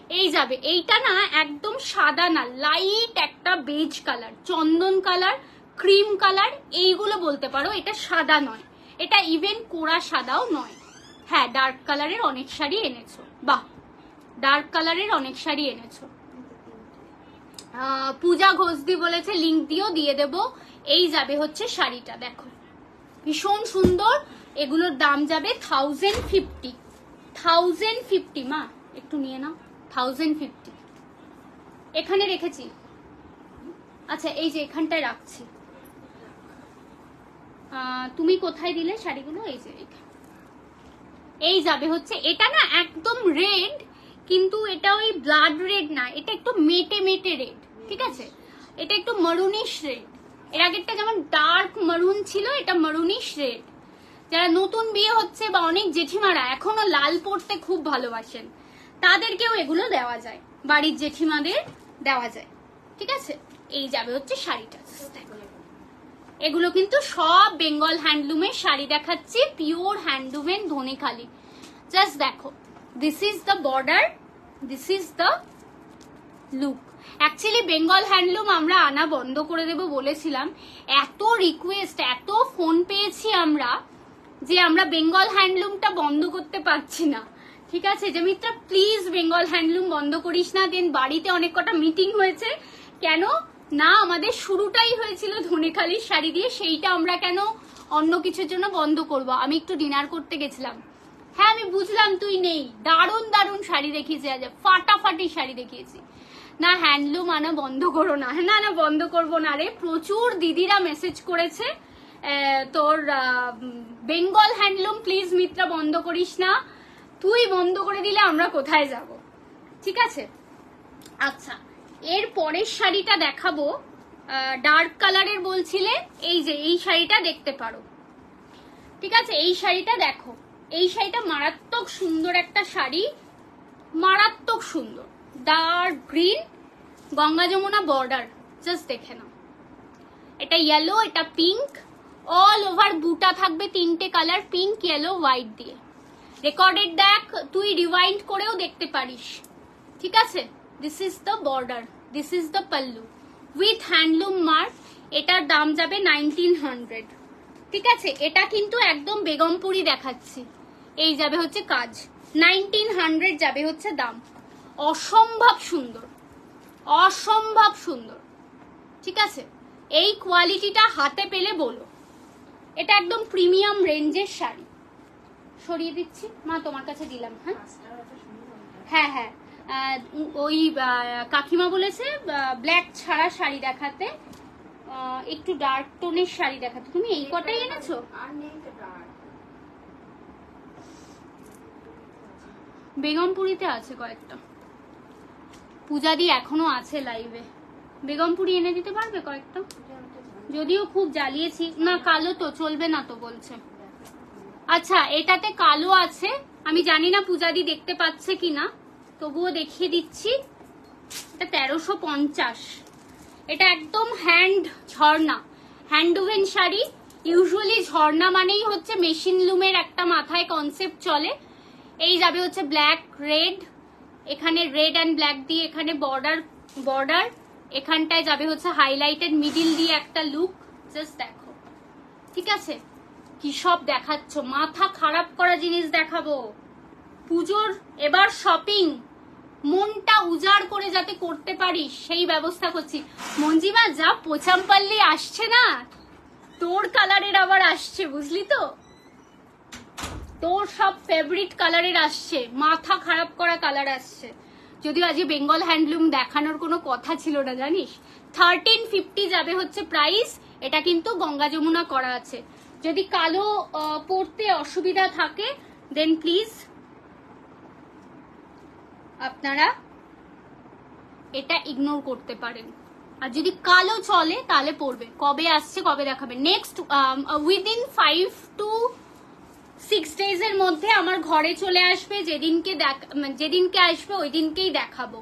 এই যাবে, এইটা না একদম সাদা না, লাইট একটা বেজ কালার, চন্দন কালার, ক্রিম কালার, এইগুলো বলতে পারো। এটা সাদা নয়, এটা ইভেন কোড়া সাদাও নয়। হ্যাঁ ডার্ক কালারের অনেক শাড়ি এনেছো, বাহ, ডার্ক কালারের অনেক শাড়ি এনেছো। পূজা ঘোষদি বলেছে লিংক দিও, দিয়ে দেব। এই যাবে হচ্ছে শাড়িটা, দেখো ভীষণ সুন্দর। এগুলোর দাম যাবে 1050 মা একটু নিয়ে নাও। 1050 এখানে রেখেছি, আচ্ছা এই যে এখানটায় রাখছি। তুমি কোথায় দিলে শাড়িগুলো? এই যে এই যাবে হচ্ছে, এটা না একদম রেড, কিন্তু এটা ওই ব্লাড রেড না, এটা একটু মেটে মেটে রেড, ঠিক আছে। এটা একটু মারুনিশ রেড। এর আগেরটা যেমন ডার্ক মারুন ছিল, এটা মারুনিশ রেড। যারা নতুন বিয়ে হচ্ছে বা অনেক জেঠিমারা এখনো লাল পরতে খুব ভালোবাসেন, তাদেরকেও এগুলো দেওয়া যায়, বাড়ির জেঠিমাদের দেওয়া যায়, ঠিক আছে। এই যাবে হচ্ছে শাড়িটা। এগুলো কিন্তু সব বেঙ্গল হ্যান্ডলুমের শাড়ি দেখাচ্ছি, পিওর হ্যান্ডলুমের ধনেখালি। জাস্ট দেখো, this is the border, this is the look. Actually Bengal handloom আমরা আনা বন্ধ করে দেব বলেছিলাম, এত রিকোয়েস্ট, এত ফোন পেয়েছি আমরা যে আমরা বেঙ্গল হ্যান্ডলুমটা বন্ধ করতে পারছি না, ঠিক আছে। যে মিত্রা প্লিজ বেঙ্গল হ্যান্ডলুম বন্ধ করিস না। দেন বাড়িতে অনেক কটা মিটিং হয়েছে, কেন না আমাদের শুরুটাই হয়েছিল ধনেখালির শাড়ি দিয়ে, সেইটা আমরা কেন অন্য কিছুর জন্য বন্ধ করব। আমি একটু ডিনার করতে গেছিলাম, হ্যাঁ আমি বুঝলাম তুই নেই, দারুণ দারুণ শাড়ি দেখিয়েছি, আজ ফাটাফাটি শাড়ি দেখিয়েছি। না হ্যান্ডলুম আনা বন্ধ করো না, না না বন্ধ করবো না রে। প্রচুর দিদিরা মেসেজ করেছে তোর বেঙ্গল হ্যান্ডলুম প্লিজ মিত্রা বন্ধ করিস না, তুই বন্ধ করে দিলে আমরা কোথায় যাব, ঠিক আছে। আচ্ছা এর পরের শাড়িটা দেখাবো, ডার্ক কালারের বলছিলে, এই যে এই শাড়িটা দেখতে পারো, ঠিক আছে। এই শাড়িটা দেখো, এই শাড়িটা মারাত্মক সুন্দর একটা শাড়ি, মারাত্মক সুন্দর, dark green, Ganga Jamuna border, just দেখে নাও। এটা ইয়েলো, এটা পিঙ্ক, অল ওভার বুটা থাকবে 3টে কালার, পিঙ্ক, ইয়েলো, হোয়াইট দিয়ে। রেকর্ডেড দেখ, তুই রিওয়াইন্ড করেও দেখতে পারিস, ঠিক আছে। This is the border, this is the pallu with handloom mark. এটার দাম যাবে 1900, ঠিক আছে। এটা কিন্তু একদম বেগমপুরি দেখাচ্ছি। এই যাবে হচ্ছে কাজ, 1900 যাবে হচ্ছে দাম। অসম্ভব সুন্দর, অসম্ভব সুন্দর, ঠিক আছে। এই কোয়ালিটিটা হাতে পেলে বলো, এটা একদম প্রিমিয়াম রেঞ্জের শাড়ি। সরিয়ে দিচ্ছি মা, তোমার কাছে দিলাম। হ্যাঁ হ্যাঁ হ্যাঁ, ওই কাকিমা বলেছে ব্ল্যাক ছাড়া শাড়ি দেখাতে, একটু ডার্ক টোনের শাড়ি দেখাতে। তুমি এই কটাই এনেছো? বেগমপুরিতে আছে কয়েকটা। পূজাদি এখনো আছে লাইভে, বেগমপুরি এনে দিতে পারবে কয়েকটা? যদিও খুব জ্বালিয়েছি না, কালো তো চলবে না তো বলছে। আচ্ছা এটাতে কালো আছে, আমি জানি না পূজাদি দেখতে পাচ্ছে কিনা, তবুও দেখিয়ে দিচ্ছি। এটা 1350। এটা একদম হ্যান্ড ঝর্ণা, হ্যান্ডওভেন শাড়ি। ইউজুয়ালি ঝর্ণা মানেই হচ্ছে মেশিন লুমের একটা মাথায় কনসেপ্ট চলে। এই যাবে হচ্ছে ব্ল্যাক রেড, এখানে রেড অ্যান্ড ব্ল্যাক দিয়ে এখানে বর্ডার, এখানটায় যাবে হচ্ছে হাইলাইটেড মিডিল দিয়ে একটা লুক। জাস্ট দেখো, ঠিক আছে? কি সব দেখাচ্ছ, মাথা খারাপ করা জিনিস দেখাবো। পুজোর এবার শপিং মনটা উজাড় করে যাতে করতে পারিস সেই ব্যবস্থা করছি। মঞ্জিমা যা পোচামপাল্লি আসছে না, তোর কালারের আবার আসছে, বুঝলি তো? তোর সব ফেভারিট কালারের আসছে, মাথা খারাপ করা কালার আসছে। যদিও আজকে বেঙ্গল হ্যান্ডলুম দেখানোর কোনো কথা ছিল না, জানিস। 1350 যাবে হচ্ছে প্রাইস। এটা কিন্তু গঙ্গা যমুনা করা আছে। যদি কালো পরতে অসুবিধা থাকে দেন প্লিজ আপনারা এটা ইগনোর করতে পারেন। আর যদি কালো চলে তাহলে পরবে। কবে আসছে, কবে দেখাবে? নেক্সট উইদিন 5 to 6 days এর মধ্যে আমার ঘরে চলে আসবে। যেদিনকে আসবে ওই দিনকেই দেখাবো,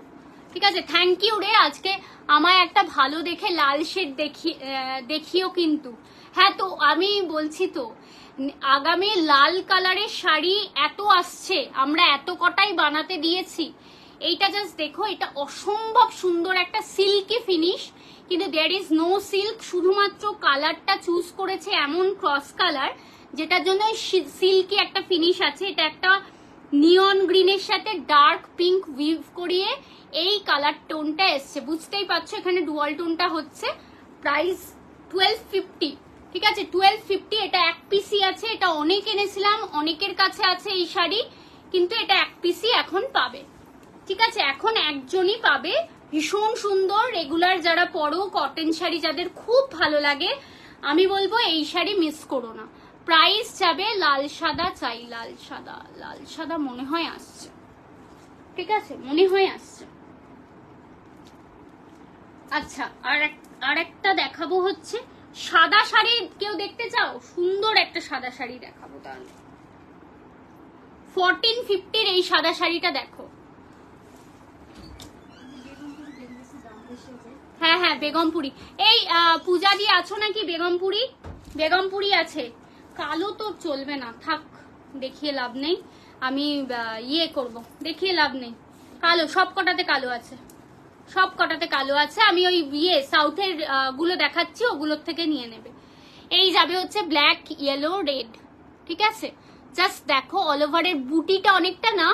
ঠিক আছে? থ্যাংক ইউ রে। আজকে আমায় একটা ভালো দেখে লাল শেড দেখিও কিন্তু। হ্যাঁ, তো আমি বলছি তো আগামী লাল কালারের শাড়ি এত আসছে, আমরা এত কটাই বানাতে দিয়েছি। এইটা জাস্ট দেখো, এটা অসম্ভব সুন্দর একটা সিল্কি ফিনিশ, কিন্তু দেয়ার ইজ নো সিল্ক, শুধুমাত্র কালারটা চুজ করেছে এমন ক্রস কালার যেটার জন্য সিল্কি একটা ফিনিশ আছে। এটা একটা নিয়ন গ্রিনের সাথে ডার্ক পিঙ্ক উইভ করিয়ে এই কালার টোনটা এসছে, বুঝতেই পারছো। এখানে ডুয়াল টোনটা হচ্ছে। প্রাইস 1250, ঠিক আছে? 1250। এটা এক পিসি আছে, এটা অনেক এনেছিলাম, অনেকের কাছে আছে এই শাড়ি, কিন্তু এটা এক পিসি এখন পাবে, ঠিক আছে? এখন একজনই পাবে। ভীষণ সুন্দর, রেগুলার যারা পরো, কটন শাড়ি যাদের খুব ভালো লাগে, আমি বলবো এই শাড়ি মিস করো না। প্রাইস যাবে লাল সাদা চাই, লাল সাদা মনে হয় আসছে, ঠিক আছে? মনে হয় আসছে। আচ্ছা আর একটা দেখাবো হচ্ছে সাদা শাড়ি। কেউ দেখতে চাও? সুন্দর একটা সাদা শাড়ি দেখাবো তাহলে। 1450 এই সাদা শাড়িটা দেখো। হ্যাঁ হ্যাঁ, বেগমপুরি। এই পূজা দিয়ে আছো নাকি? বেগমপুরি আছে। কালো তো চলবে না, থাক, দেখিয়ে লাভ নেই। আমি ইয়ে করব, দেখিয়ে লাভ নেই। কালো সবকটাতে কালো আছে, সবকটাতে কালো আছে। আমি ওই সাউথের গুলো দেখাচ্ছি, ওগুলোর থেকে নিয়ে নেবে। এই যাবে হচ্ছে ব্ল্যাক, ইয়েলো, রেড, ঠিক আছে? জাস্ট দেখো, অল ওভারের বুটিটা অনেকটা না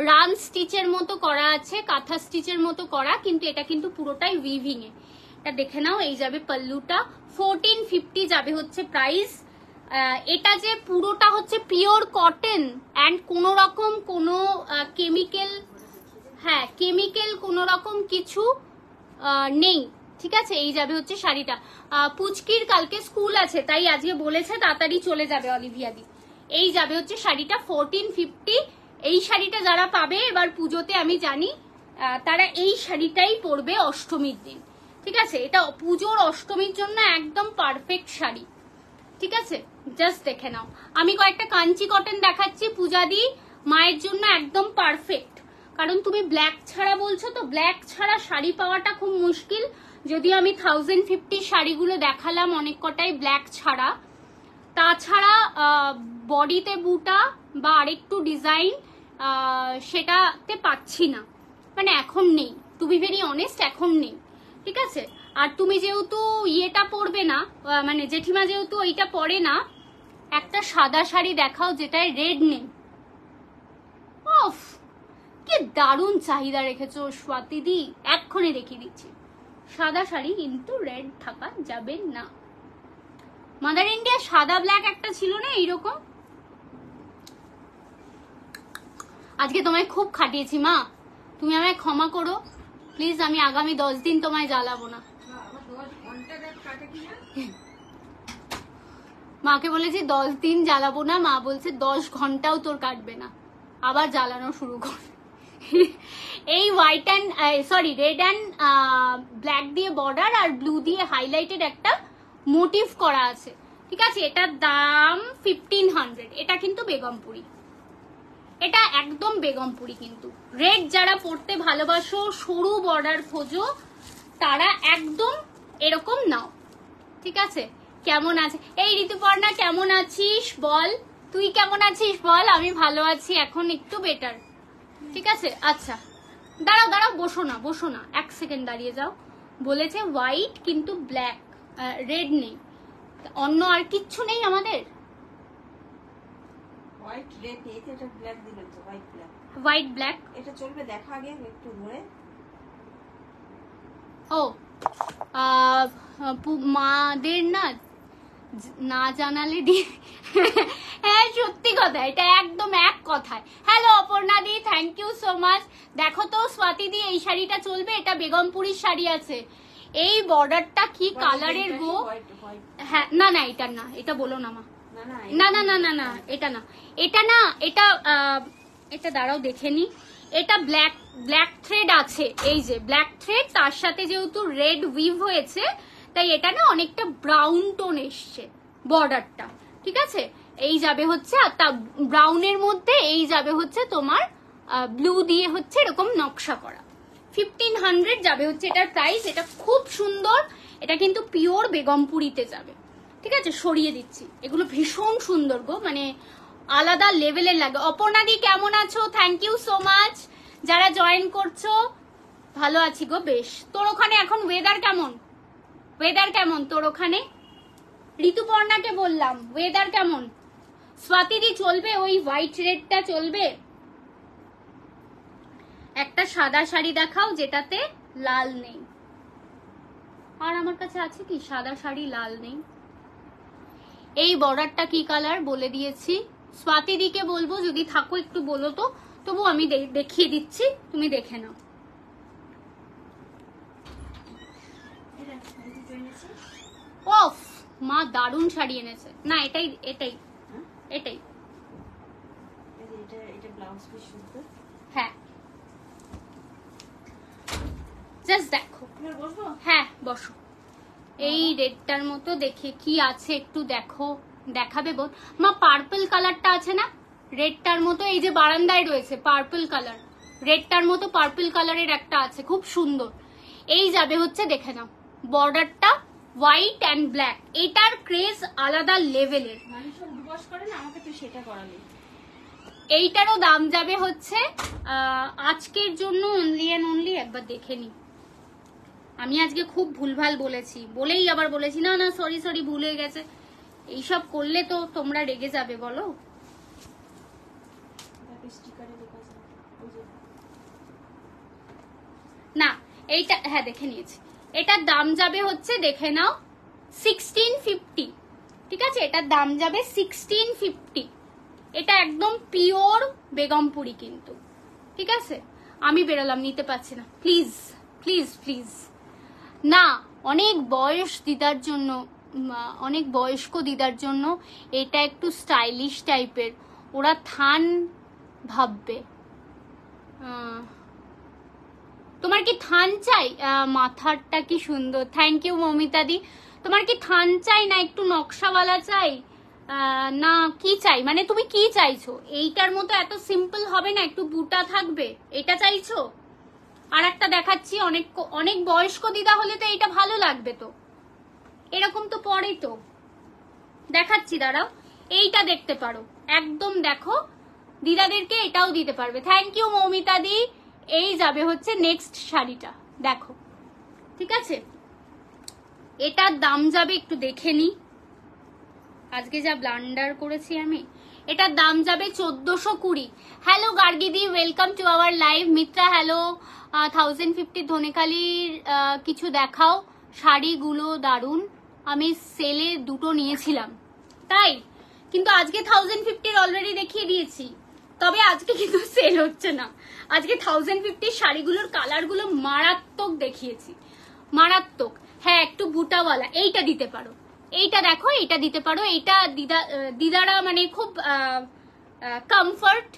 রান স্টিচের মতো করা আছে, কাঁথা স্টিচের মতো করা, কিন্তু এটা কিন্তু পুরোটাই উইভিং এ। এটা দেখে নাও। এই যাবে পাল্লুটা, 1450 যাবে হচ্ছে প্রাইস। এটা যে পুরোটা হচ্ছে পিওর কটন অ্যান্ড কোন রকম কোনো কেমিক্যাল, হ্যাঁ কেমিক্যাল কোন রকম কিছু নেই, ঠিক আছে? এই যাবে হচ্ছে শাড়িটা। পুচকির কালকে স্কুল আছে, তাই আজকে বলেছে তাড়াতাড়ি চলে যাবে অলিভিয়া দি। এই যাবে হচ্ছে শাড়িটা 1450। এই শাড়িটা যারা পাবে এবার পুজোতে, আমি জানি তারা এই শাড়িটাই পরবে অষ্টমীর দিন, ঠিক আছে? এটা পুজোর অষ্টমীর জন্য একদম পারফেক্ট শাড়ি, ঠিক আছে? জাস্ট দেখে নাও। আমি কয়েকটা কাঞ্চি কটন দেখাচ্ছি পূজাদি, মায়ের জন্য একদম পারফেক্ট। কারণ তুমি ব্ল্যাক ছাড়া বলছো, তো ব্ল্যাক ছাড়া শাড়ি পাওয়াটা খুব মুশকিল। যদিও আমি 1050 শাড়িগুলো দেখালাম অনেক কটাই ব্ল্যাক ছাড়া, তাছাড়া বডিতে বুটা বা আরেকটু ডিজাইন সেটাতে পাচ্ছি না, মানে এখন নেই, টু বি ভেরি অনেস্ট, এখন নেই, ঠিক আছে? আর তুমি যেহেতু ইয়েটা পরবে না, মানে জেঠিমা যেহেতু ওইটা পরে না, একটা সাদা শাড়ি দেখাও যেটায় রেড নেই। অফ, কি দারুণ চাহিদা রেখেছো স্বাতিদি, এক্ষুনি দেখিয়ে দিচ্ছি। সাদা শাড়ি, কিন্তু রেড থাকা যাবে না। মাদার ইন্ডিয়া সাদা ব্ল্যাক একটা ছিল না এইরকম? আজকে তোমায় খুব খাটিয়েছি মা, তুমি আমায় ক্ষমা করো প্লিজ। আমি আগামী 10 দিন তোমায় জ্বালাবো না। মাকে বলেছি 10 দিন জ্বালাবো না, মা বলছে 10 ঘন্টাও তোর কাটবে না। আবার জ্বালানো শুরু করে। এই white and sorry red and black দিয়ে বর্ডার আর ব্লু দিয়ে হাইলাইটেড একটা মোটিভ করা আছে, ঠিক আছে। এটার দাম 1500। এটা কিন্তু বেগমপুরি, এটা একদম বেগমপুরি কিন্তু। রেড যারা পরতে ভালোবাসো, সরু বর্ডার খোঁজো, তারা একদম এরকম নাও, ঠিক আছে। কেমন আছে এই ঋতুপর্ণা, কেমন আছিস বল, তুই কেমন আছিস বল। আমি ভালো আছি, এখন একটু বেটার, ঠিক আছে। আচ্ছা দাঁড়াও দাঁড়াও, বসো না বসো না, 1 সেকেন্ড দাঁড়িয়ে যাও। বলেছে হোয়াইট কিন্তু ব্ল্যাক, রেড নেই, অন্য আর কিচ্ছু নেই আমাদের। হোয়াইট রেড নেই, এটা ব্ল্যাক দিবেন তো, হোয়াইট ব্ল্যাক। হোয়াইট ব্ল্যাক এটা চলবে, দেখা আগে একটু ধরে। ও মাদের না না জানালে হ্যাঁ সত্যি কথা, এটা একদম এক কথায়। Hello Aparna di, thank you so much. দেখো তো স্বাতি দি, এই শাড়িটা চলবে, এটা বেগমপুরির শাড়ি আছে। এই বর্ডারটা কি কালারের গো। হ্যাঁ না না এটা না, এটা বলো না মা, না না না না না এটা না, এটা না, এটা এটা দাঁড়াও দেখে নি। এটা ব্ল্যাক ব্ল্যাক থ্রেড আছে, এই যে ব্ল্যাক থ্রেড, তার সাথে যেহেতু রেড উইভ হয়েছে, তাই এটা না অনেকটা ব্রাউন টোন এসছে বর্ডারটা, ঠিক আছে। এই যাবে হচ্ছে, আর তা ব্রাউনের মধ্যে এই যাবে হচ্ছে তোমার ব্লু দিয়ে হচ্ছে এরকম নকশা করা। 1500 যাবে হচ্ছে এটার প্রাইস। এটা খুব সুন্দর, এটা কিন্তু পিওর বেগমপুরিতে যাবে, ঠিক আছে। সরিয়ে দিচ্ছি, এগুলো ভীষণ সুন্দর গো, মানে আলাদা লেভেলের লাগে। অপর্ণাদি কেমন আছো, থ্যাংক ইউ সো মাচ যারা জয়েন করছো। ভালো আছি গো বেশ। তোর ওখানে এখন ওয়েদার কেমন, ওয়েদার কেমন তোর ওখানে? ঋতুপর্ণাকে বললাম ওয়েদার কেমন। স্বাতিদি চলবে ওই হোয়াইট রেডটা চলবে। একটা সাদা শাড়ি দেখাও যেটাতে লাল নেই। আর আমার কাছে আছে কি সাদা শাড়ি লাল নেই। এই বর্ডারটা কি কালার বলে দিয়েছি। স্বাতিদিকে বলবো যদি থাকো একটু বলো তো, তবু আমি দেখিয়ে দিচ্ছি, তুমি দেখে নাও। ওফ মা দারুণ শাড়ি এনেছে। না এটাই এটাই এটাই, হ্যাঁ জাস্ট দেখো। হ্যাঁ বসো। এই রেডটার মতো দেখে কি আছে একটু দেখো, দেখাবে বোন। মা পার্পল কালারটা আছে না রেডটার মতো, এই যে বারান্দায় রয়েছে পার্পল কালার, রেডটার মতো পার্পল কালারের একটা আছে খুব সুন্দর। এই যাবে হচ্ছে দেখে নাও, বর্ডারটা হোয়াইট অ্যান্ড ব্ল্যাক। এটার ক্রেজ আলাদা লেভেলের। আমাকে তো সেটা করালি। এইটারও দাম যাবে হচ্ছে আজকের জন্য অনলি অ্যান্ড অনলি, একবার দেখে নি। আমি আজকে খুব ভুলভাল বলেছি, বলেই আবার বলেছি না না সরি সরি ভুল হয়ে গেছে। এইসব করলে তো তোমরা রেগে যাবে বলো। না এইটা হ্যাঁ দেখে নিয়েছি। এটার দাম যাবে হচ্ছে দেখে নাও 1650, ঠিক আছে। এটার দাম যাবে 1650। এটা একদম পিওর বেগমপুরি কিন্তু, ঠিক আছে। আমি বেরোলাম, নিতে পারছি না, প্লিজ প্লিজ প্লিজ না। অনেক বয়স দিদার জন্য, অনেক বয়স্ক দিদার জন্য এটা একটু স্টাইলিশ টাইপের, ওরা থান ভাববে। তোমার কি থান চাই? মাথারটা কি সুন্দর, থ্যাংক ইউ মমিতা দি। তোমার কি থান চাই না একটু নকশাওয়ালা চাই না কি চাই, মানে তুমি কি চাইছো? এইটার মতো এত সিম্পল হবে না, একটু বুটা থাকবে, এটা চাইছো? আর একটা দেখাচ্ছি, অনেক অনেক বয়স্ক দিদা হলে তো এইটা ভালো লাগবে, তো এরকম তো পরেই তো দেখাচ্ছি, দাঁড়াও। এইটা দেখতে পারো, একদম দেখো দিদাদেরকে এটাও দিতে পারবে। থ্যাংক ইউ মৌমিতা দি। এই যাবে হচ্ছে নেক্সট শাড়িটা, দেখো, ঠিক আছে। এটার দাম যাবে একটু দেখে নি, আজকে যা ব্লান্ডার করেছি আমি। এটার দাম যাবে 1420। হ্যালো গার্গিদি, welcome to our live. Mitra hello, 1050 ধনেখালির কিছু দেখাও, শাড়িগুলো দারুন। আমি সেলে দুটো নিয়েছিলাম তাই, কিন্তু আজকে 1050 অলরেডি দেখিয়ে দিয়েছি। তবে আজকে কিন্তু সেল হচ্ছে না, আজকে 1050 শাড়িগুলোর কালারগুলো মারাত্মক দেখিয়েছি, মারাত্মক। হ্যাঁ একটু বুটাওয়ালা এইটা দিতে পারো, এইটা দেখো এইটা দিতে পারো। এইটা দিদারা মানে খুব কমফর্ট,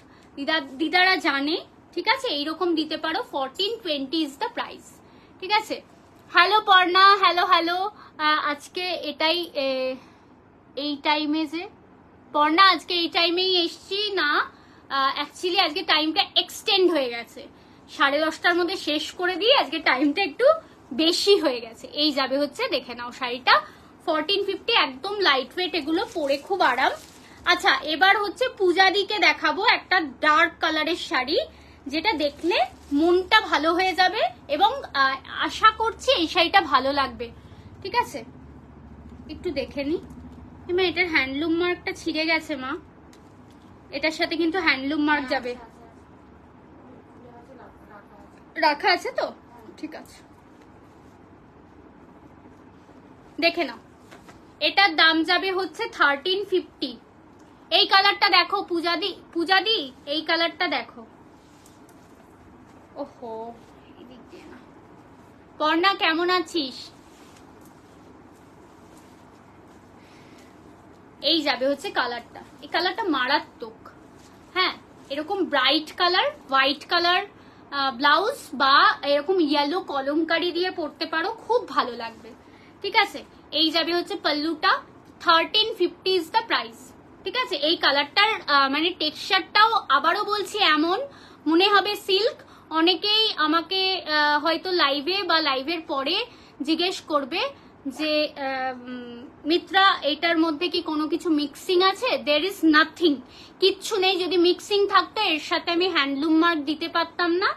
দিদারা জানে, ঠিক আছে? এইরকম দিতে পারো। 1420 ইজ দ্য প্রাইস, ঠিক আছে? Hello Parna, hello hello. আজকে এটাই এই টাইমে যে পর্ণা, আজকে এই টাইমেই এসছি না, অ্যাকচুয়ালি আজকে টাইমটা এক্সটেন্ড হয়ে গেছে, 10:30টার মধ্যে শেষ করে দিয়ে আজকে টাইমটা একটু বেশি হয়ে গেছে। এই যাবে হচ্ছে, দেখে নাও শাড়িটা 1450, একদম লাইট ওয়েট, এগুলো পরে খুব আরাম। আচ্ছা, এবার হচ্ছে পূজাদিকে দেখাবো একটা ডার্ক কালারের শাড়ি, যেটা দেখলে মনটা ভালো হয়ে যাবে এবং আশা করছি এই শাড়িটা ভালো লাগবে, ঠিক আছে? একটু দেখে নি। মা, এটার হ্যান্ডলুম মার্কটা ছিঁড়ে গেছে মা, এটার সাথে কিন্তু হ্যান্ডলুম মার্ক যাবে। রাখা আছে তো, ঠিক আছে, দেখে নাও। এটার দাম যাবে হচ্ছে 1350। এই কালারটা দেখো পূজাদি, এই কালারটা দেখো। ওহো, এদিক দিয়ে না। পর্ণা কেমন আছিস? এই যাবে হচ্ছে কালারটা, এই কালারটা মারাত্মক। হ্যাঁ, এরকম bright colour, white colour blouse বা এরকম ইয়েলো কলমকারি দিয়ে পরতে পারো, খুব ভালো লাগবে, ঠিক আছে? এই যাবে হচ্ছে পাল্লুটা, 1350 ইজ দ্য প্রাইস, ঠিক আছে? এই কালারটার মানে টেক্সচারটাও আবারও বলছি এমন মনে হবে সিল্ক। অনেকেই আমাকে হয়তো লাইভে বা লাইভের পরে জিজ্ঞেস করবে যে মিত্রা, এটার মধ্যে কি কোনো কিছু মিক্সিং আছে? দের ইজ নাথিং, কিচ্ছু নেই। যদি মিক্সিং থাকতো এর সাথে আমি হ্যান্ডলুম মার্ক দিতে পারতাম না।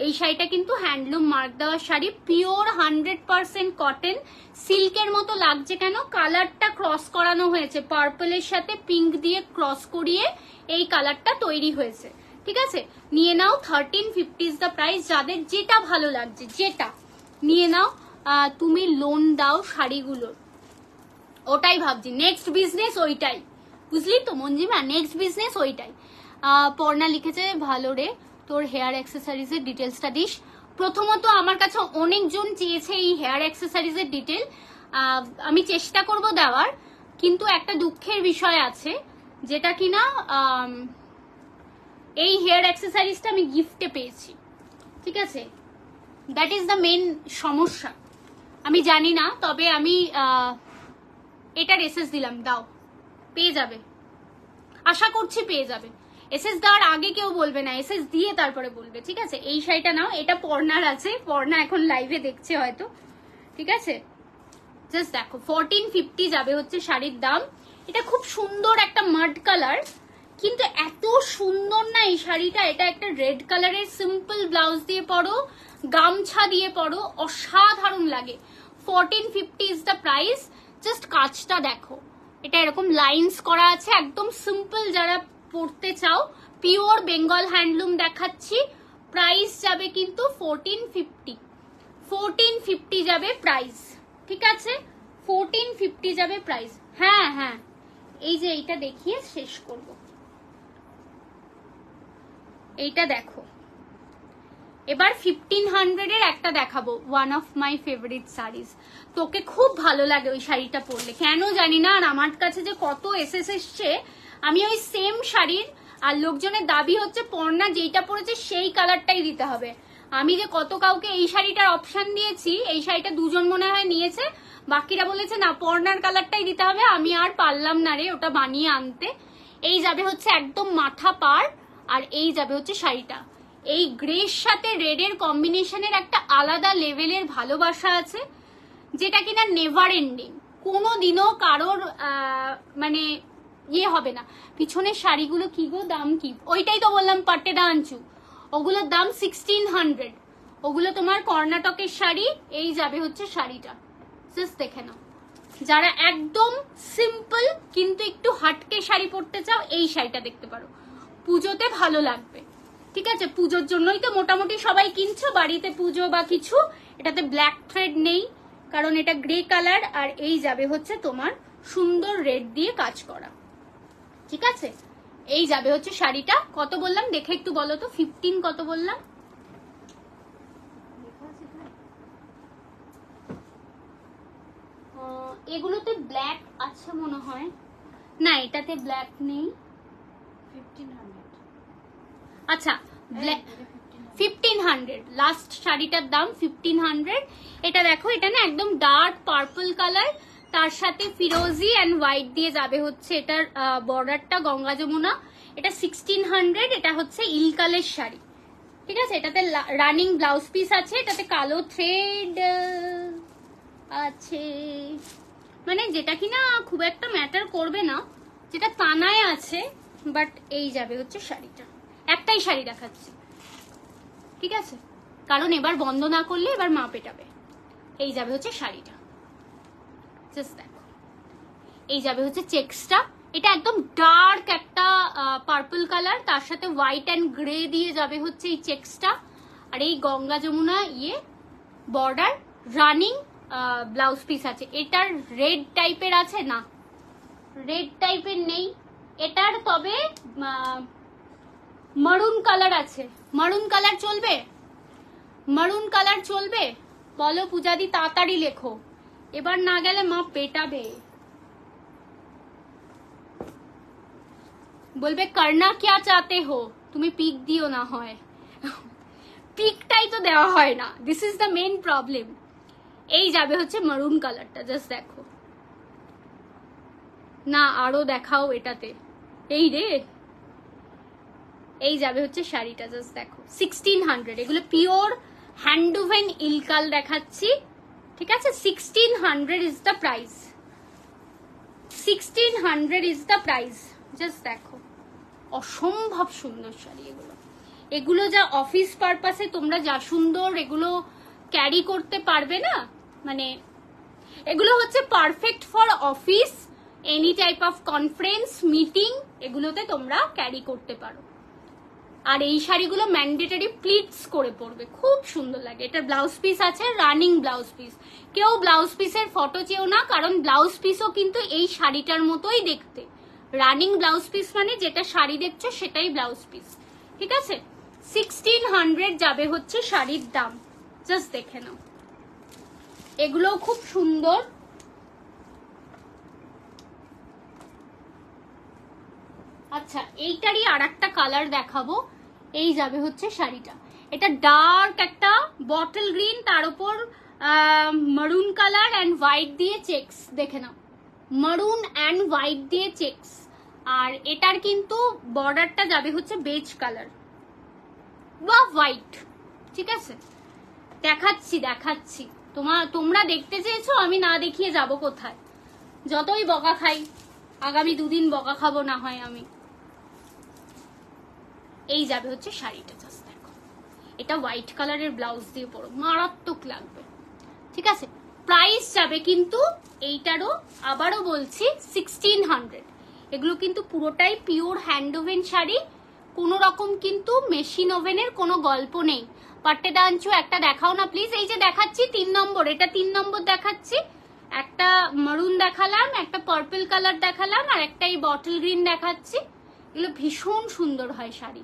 এই শাড়িটা কিন্তু হ্যান্ডলুম মার্ক দেওয়া শাড়ি, পিওর 100% কটন। সিল্কের মতো লাগছে কেন? কালারটা ক্রস করানো হয়েছে, পার্পলের সাথে পিঙ্ক দিয়ে ক্রস করিয়ে এই কালারটা তৈরি হয়েছে, ঠিক আছে? নিয়ে নাও, 1350 ইজ দ্য প্রাইস। যাদের যেটা ভালো লাগছে যেটা নিয়ে নাও। তুমি লোন দাও শাড়িগুলোর, ওটাই ভাবছি। নেক্সট বিজনেস ওইটাই, বুঝলি তো মঞ্জিমা? নেক্সট বিজনেস ওইটাই। পর্ণা লিখেছে, ভালো রে, তোর হেয়ার অ্যাক্সেসরিজ এর ডিটেলসটা দিস। প্রথমত আমার কাছে অনেকজন চেয়েছে এই হেয়ার অ্যাক্সেসরিজ এর ডিটেল, আমি চেষ্টা করব দেওয়ার, কিন্তু একটা দুঃখের বিষয় আছে, যেটা কিনা এই হেয়ার অ্যাক্সেসরিজটা আমি গিফটে পেয়েছি, ঠিক আছে? দ্যাট ইজ দ্য মেন সমস্যা। আমি জানি না, তবে আমি এটার এসএস দিলাম, দাও, পেয়ে যাবে, আশা করছি পেয়ে যাবে। এসএস দেওয়ার আগে কেউ বলবে না, এসএস দিয়ে তারপরে বলবে, ঠিক আছে? এই শাড়িটা নাও, এটা পর্ণার আছে, পর্ণা এখন লাইভে দেখছে হয়তো, ঠিক আছে? জাস্ট দেখো, 1450 যাবে হচ্ছে শাড়ির দাম। এটা খুব সুন্দর একটা মাড কালার, কিন্তু এত সুন্দর না এই শাড়িটা। এটা একটা রেড কালারের সিম্পল ব্লাউজ দিয়ে পরো, গামছা দিয়ে পরো, অসাধারণ লাগে। 1450 ইজ দ্য প্রাইস। জাস্ট কাজটা দেখো, এটা এরকম লাইন্স করা আছে, একদম সিম্পল। যারা পরতে চাও, পিওর বেঙ্গল হ্যান্ডলুম দেখাচ্ছি। প্রাইস যাবে কিন্তু 1450 যাবে প্রাইস, ঠিক আছে? 1450 যাবে প্রাইস। হ্যাঁ হ্যাঁ, এই যে এইটা দেখিয়ে শেষ করব, এইটা দেখো। এবার 1500 এর একটা দেখাবো, one of my favourite saris. তোকে খুব ভালো লাগে ওই শাড়িটা পরলে, কেন জানি না। আর আমার কাছে যে কত এসএস এসছে, আমি ওই সেম শাড়ির, আর লোকজনের দাবি হচ্ছে পর্ণা যেইটা পরেছে সেই কালারটাই দিতে হবে। আমি যে কত কাউকে এই শাড়িটার অপশন দিয়েছি, এই শাড়িটা দুজন মনে হয় নিয়েছে, বাকিরা বলেছে না পর্ণার কালারটাই দিতে হবে। আমি আর পারলাম না রে ওটা বানিয়ে আনতে। এই যাবে হচ্ছে একদম মাথা পার, আর এই যাবে হচ্ছে শাড়িটা। এই গ্রের সাথে রেডের কম্বিনেশনের একটা আলাদা লেভেলের ভালোবাসা আছে, যেটা কিনা নেভার এন্ডিং। কোনোদিনও কারোর মানে ইয়ে হবে না। পিছনের শাড়িগুলো কি গো, দাম কি? ওইটাই তো বললাম, পাটেদা আনচু, ওগুলোর দাম 1600। ওগুলো তোমার কর্ণাটকের শাড়ি। এই যাবে হচ্ছে শাড়িটা, জাস্ট দেখে নাও। যারা একদম সিম্পল কিন্তু একটু হাটকে শাড়ি পরতে চাও, এই শাড়িটা দেখতে পারো, পুজোতে ভালো লাগবে, ঠিক আছে? পুজোর জন্যই তো মোটামুটি সবাই কিনছো, বাড়িতে পুজো বা কিছু। এটাতে ব্ল্যাক থ্রেড নেই, কারণ এটা গ্রে কালার। আর এই যাবে হচ্ছে তোমার সুন্দর রেড দিয়ে কাজ করা, ঠিক আছে? এই যাবে হচ্ছে শাড়িটা। কত বললাম দেখে একটু বলো তো, 15 কত বললাম? এগুলোতে ব্ল্যাক আছে মনে হয়, না এটাতে ব্ল্যাক নেই। 1500। আচ্ছা 1500 লাস্ট শাড়িটার দাম 1500। এটা দেখো, এটা না একদম ডার্ক পার্পল কালার, তার সাথে ফিরোজি অ্যান্ড হোয়াইট দিয়ে যাবে হচ্ছে এটার বর্ডারটা গঙ্গা যমুনা। এটা 1600। এটা হচ্ছে ইলকালের শাড়ি, ঠিক আছে। এটাতে রানিং ব্লাউজ পিস আছে, এটাতে কালো থ্রেড আছে, মানে যেটা কিনা খুব একটা ম্যাটার করবে না, যেটা তানায় আছে। বাট এই যাবে হচ্ছে শাড়িটা, একটাই শাড়ি দেখাচ্ছি, ঠিক আছে, কারণ এবার বন্ধ না করলে এবার মা পেটাবে। এই যাবে হচ্ছে শাড়িটা, জাস্ট দেখো। এই যাবে হচ্ছে চেক্সটা, এটা একদম ডার্ক একটা পার্পল কালার, তার সাথে হোয়াইট অ্যান্ড গ্রে দিয়ে যাবে হচ্ছে এই চেক্সটা। আর এই Ganga Jamuna border, running blouse piece আছে। এটার রেড টাইপের আছে না, রেড টাইপের নেই এটার, তবে মারুন কালার আছে। মারুন কালার চলবে? মারুন কালার চলবে? বলো পূজাদি, তাড়াতাড়ি লেখো, এবার না গেলে মা পেটাবে, বলবে করনা क्या चाहते हो। তুমি পিক দিও না হয়, পিকটাই তো দেওয়া হয় না, this is the main problem. এই যাবে হচ্ছে মারুন কালারটা, জাস্ট দেখো না, আরো দেখাও এটাতে। এই রে, এই যাবে হচ্ছে শাড়িটা, জাস্ট দেখো 1600। এগুলো পিওর হ্যান্ডওভেন ইলকাল দেখাচ্ছি, ঠিক আছে। 1600 is the price, 1600 is the price, just দেখো। অসম্ভব সুন্দর শাড়ি এগুলো, এগুলো যা অফিস পারপাসে তোমরা যা সুন্দর এগুলো ক্যারি করতে পারবে না, মানে এগুলো হচ্ছে perfect for office, any type of conference, meeting, এগুলোতে তোমরা ক্যারি করতে পারো। আর এই শাড়িগুলো ম্যান্ডেটরি প্লিটস করে পরবে, খুব সুন্দর লাগে। এটা ব্লাউজ পিস আছে, রানিং ব্লাউজ পিস। কেউ ব্লাউজ পিসের ফটো চেও না, কারণ ব্লাউজ পিসও কিন্তু এই শাড়িটার মতোই দেখতে। রানিং ব্লাউজ পিস মানে যেটা শাড়ি দেখছো সেটাই ব্লাউজ পিস, ঠিক আছে। 1600 যাবে হচ্ছে শাড়ির দাম, জাস্ট দেখে নাও। এগুলো খুব সুন্দর। আচ্ছা, এইটারই আর একটা কালার দেখাবো। এই যাবে হচ্ছে শাড়িটা, এটা ডার্ক একটা বটল গ্রিন, তার উপর মারুন কালার অ্যান্ড হোয়াইট দিয়ে চেক্স, দেখে নাও, মারুন অ্যান্ড হোয়াইট দিয়ে চেক্স। আর এটার কিন্তু বর্ডারটা যাবে হচ্ছে বেজ কালার বা হোয়াইট, ঠিক আছে। দেখাচ্ছি দেখাচ্ছি, তোমরা দেখতে চেয়েছো, আমি না দেখিয়ে যাব কোথায়? যতই বকা খাই, আগামী দুদিন বকা খাবো না হয় আমি। এই যাবে হচ্ছে শাড়িটা, জাস্ট দেখো। এটা হোয়াইট কালারের ব্লাউজ দিয়ে পরো, মারাত্মক লাগবে, ঠিক আছে। প্রাইস যাবে কিন্তু এইটারও, আবারও বলছি 1600। এগুলো কিন্তু পুরোটাই পিওর হ্যান্ড ওভেন শাড়ি, কোনো রকম কিন্তু মেশিন ওভেনের কোনো গল্প নেই। পাট্টেদা আনছু একটা দেখাও না প্লিজ। এই যে দেখাচ্ছি 3 নম্বর, এটা 3 নম্বর দেখাচ্ছি। একটা মারুন দেখালাম, একটা পার্পল কালার দেখালাম, আর একটা এই বটল গ্রিন দেখাচ্ছি। এগুলো ভীষণ সুন্দর হয় শাড়ি,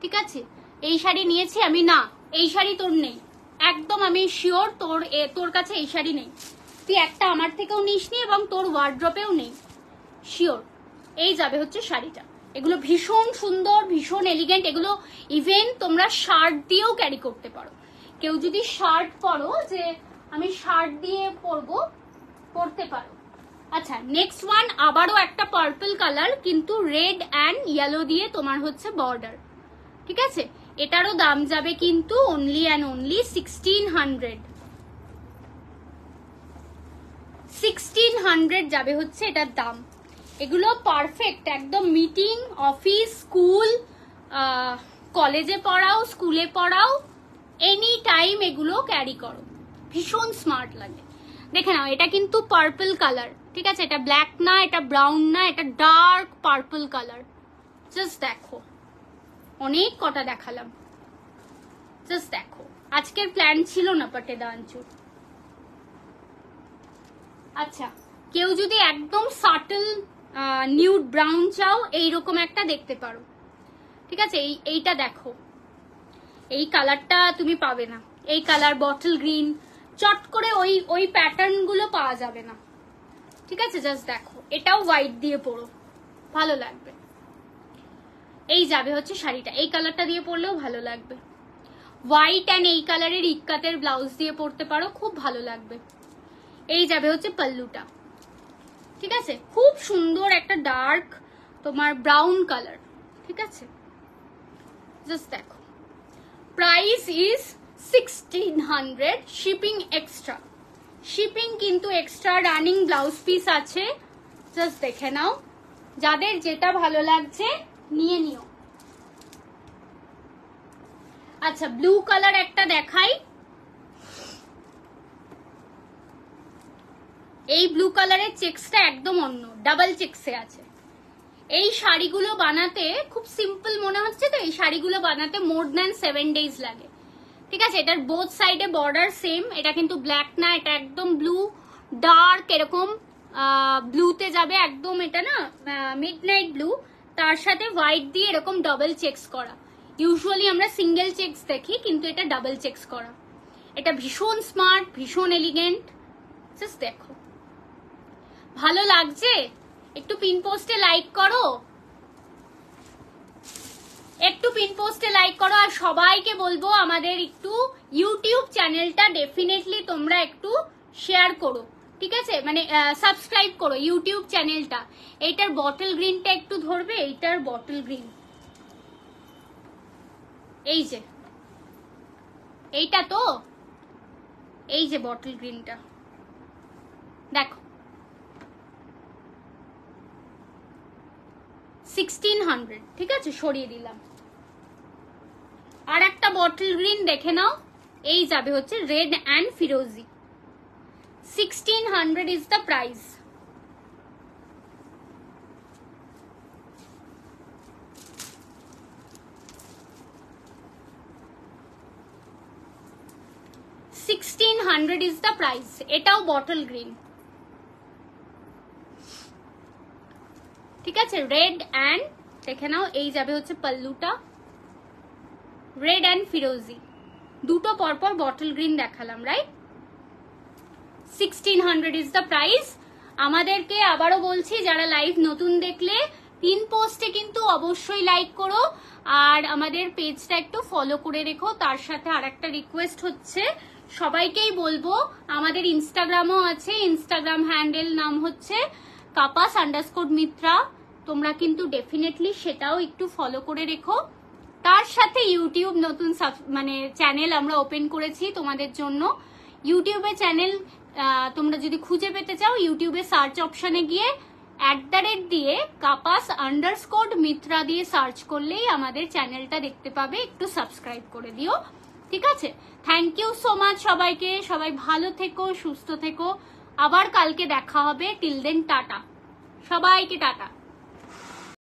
ঠিক আছে। এই শাড়ি নিয়েছি আমি, না এই শাড়ি তোর নেই, একদম আমি শিওর তোর কাছে এই শাড়ি নেই, তুই একটা আমার থেকেও নিসনি এবং তোর ওয়ার্ড্রপেও নেই, শিওর। এই যাবে হচ্ছে শাড়িটা। এগুলো ভীষণ সুন্দর, ভীষণ এলিগেন্ট। এগুলো ইভেন তোমরা শার্ট দিয়েও ক্যারি করতে পারো। কেউ যদি শার্ট পরো যে আমি শার্ট দিয়ে পরবো, পরতে পারো। আচ্ছা, নেক্সট ওয়ান আবারও একটা পার্পল কালার, কিন্তু রেড অ্যান্ড ইয়েলো দিয়ে তোমার হচ্ছে বর্ডার, ঠিক আছে। এটারও দাম যাবে কিন্তু অনলি অ্যান্ড অনলি 1600। 1600 যাবে হচ্ছে এটার দাম। এগুলো পারফেক্ট একদম মিটিং, অফিস, স্কুল, কলেজে পড়াও, স্কুলে পড়াও, এনি টাইম এগুলো ক্যারি করো, ভীষণ স্মার্ট লাগে। দেখে নাও, এটা কিন্তু পার্পল কালার, ঠিক আছে। এটা ব্ল্যাক না, এটা ব্রাউন না, এটা ডার্ক পার্পল কালার। জাস্ট দেখো, অনেক কটা দেখালাম, জাস্ট দেখো। আজকের প্ল্যান ছিল না পাটেদা আঞ্চুর। আচ্ছা, কেউ যদি একদম সাটল নিউড ব্রাউন চাও, এইরকম একটা দেখতে পারো, ঠিক আছে। এইটা দেখো, এই কালারটা তুমি পাবে না, এই কালার বটল গ্রিন, চট করে ওই প্যাটার্ন গুলো পাওয়া যাবে না, ঠিক আছে। জাস্ট দেখো, এটাও হোয়াইট দিয়ে পরো, ভালো লাগবে। এই যাবে হচ্ছে শাড়িটা, এই কালারটা দিয়ে পরলেও ভালো লাগবে। হোয়াইট অ্যান্ড এই কালারের ইক্কাতের ব্লাউজ দিয়ে পরতে পারো, খুব ভালো লাগবে। এই যাবে হচ্ছে পাল্লুটা, ঠিক আছে? খুব সুন্দর একটা ডার্ক তোমার ব্রাউন কালার, ঠিক আছে? জাস্ট দেখো, price is 1600, shipping extra. Shipping কিন্তু এক্সট্রা, রানিং ব্লাউজ পিস আছে, জাস্ট দেখে নাও। যাদের যেটা ভালো লাগছে নিয়ে নিও। আচ্ছা, ব্লু কালার একটা দেখাই। এই ব্লু কালারের চেক্সটা একদম অন্য, ডাবল চেক্সে আছে। এই শাড়িগুলো বানাতে খুব সিম্পল মনে হচ্ছে তো, এই শাড়িগুলো বানাতে মোর দ্যান 7 days লাগে, ঠিক আছে? এটার বোথ সাইডে বর্ডার সেম। এটা কিন্তু ব্ল্যাক না, এটা একদম ব্লু, ডার্ক এরকম ব্লুতে যাবে একদম। এটা না মিডনাইট ব্লু, তার সাথে হোয়াইট দিয়ে এরকম ডাবল চেক্স করা। ইউজুয়ালি আমরা সিঙ্গেল চেক্স দেখি, কিন্তু এটা ডাবল চেক্স করা। এটা ভীষণ স্মার্ট, ভীষণ এলিগেন্ট। জাস্ট দেখো, ভালো লাগছে? একটু পিন পোস্টে লাইক করো, একটু পিন পোস্টে লাইক করো। আর সবাইকে বলবো আমাদের একটু ইউটিউব চ্যানেলটা ডেফিনেটলি তোমরা একটু শেয়ার করো, ঠিক আছে? মানে সাবস্ক্রাইব করো ইউটিউব চ্যানেলটা। এইটার বটল গ্রিনটা একটু ধরবে, এইটার বটল গ্রিন, এই যে এইটা তো, এই যে বটল গ্রিনটা দেখো, 1600, ঠিক আছে? সরিয়ে দিলাম। আর একটা বটল গ্রিন দেখে নাও, এই যাবে হচ্ছে রেড অ্যান্ড ফিরোজি। 1600 is the price. $1600 is the price. এটাও বটল গ্রিন, ঠিক আছে? রেড অ্যান্ড দেখে নাও, এই যাবে হচ্ছে পাল্লুটা, রেড অ্যান্ড ফিরোজি, দুটো পরপর বটল গ্রিন দেখালাম, রাইট? 1600 is the price. আমাদেরকে আবারও বলছি, যারা লাইভ নতুন দেখলে পিন পোস্টে কিন্তু অবশ্যই লাইক করো, আর আমাদের পেজটা একটু ফলো করে রেখো। তার সাথে আর একটা রিকোয়েস্ট হচ্ছে, সবাইকেই বলবো আমাদের ইনস্টাগ্রামও আছে, ইনস্টাগ্রাম হ্যান্ডেল নাম হচ্ছে kapas_mitra। তোমরা কিন্তু ডেফিনেটলি সেটাও একটু ফলো করে রেখো। তার সাথে ইউটিউব নতুন মানে চ্যানেল আমরা ওপেন করেছি তোমাদের জন্য। ইউটিউবে চ্যানেল তোমরা যদি খুঁজে পেতে চাও, ইউটিউবে সার্চ অপশনে গিয়ে @ দিয়ে kapas_mitra দিয়ে সার্চ করলেই আমাদের চ্যানেলটা দেখতে পাবে। একটু সাবস্ক্রাইব করে দিও, ঠিক আছে? থ্যাংক ইউ সো মাচ সবাইকে। সবাই ভালো থেকো, সুস্থ থেকো। আবার কালকে দেখা হবে। টিল দেন টাটা, সবাইকে টাটা।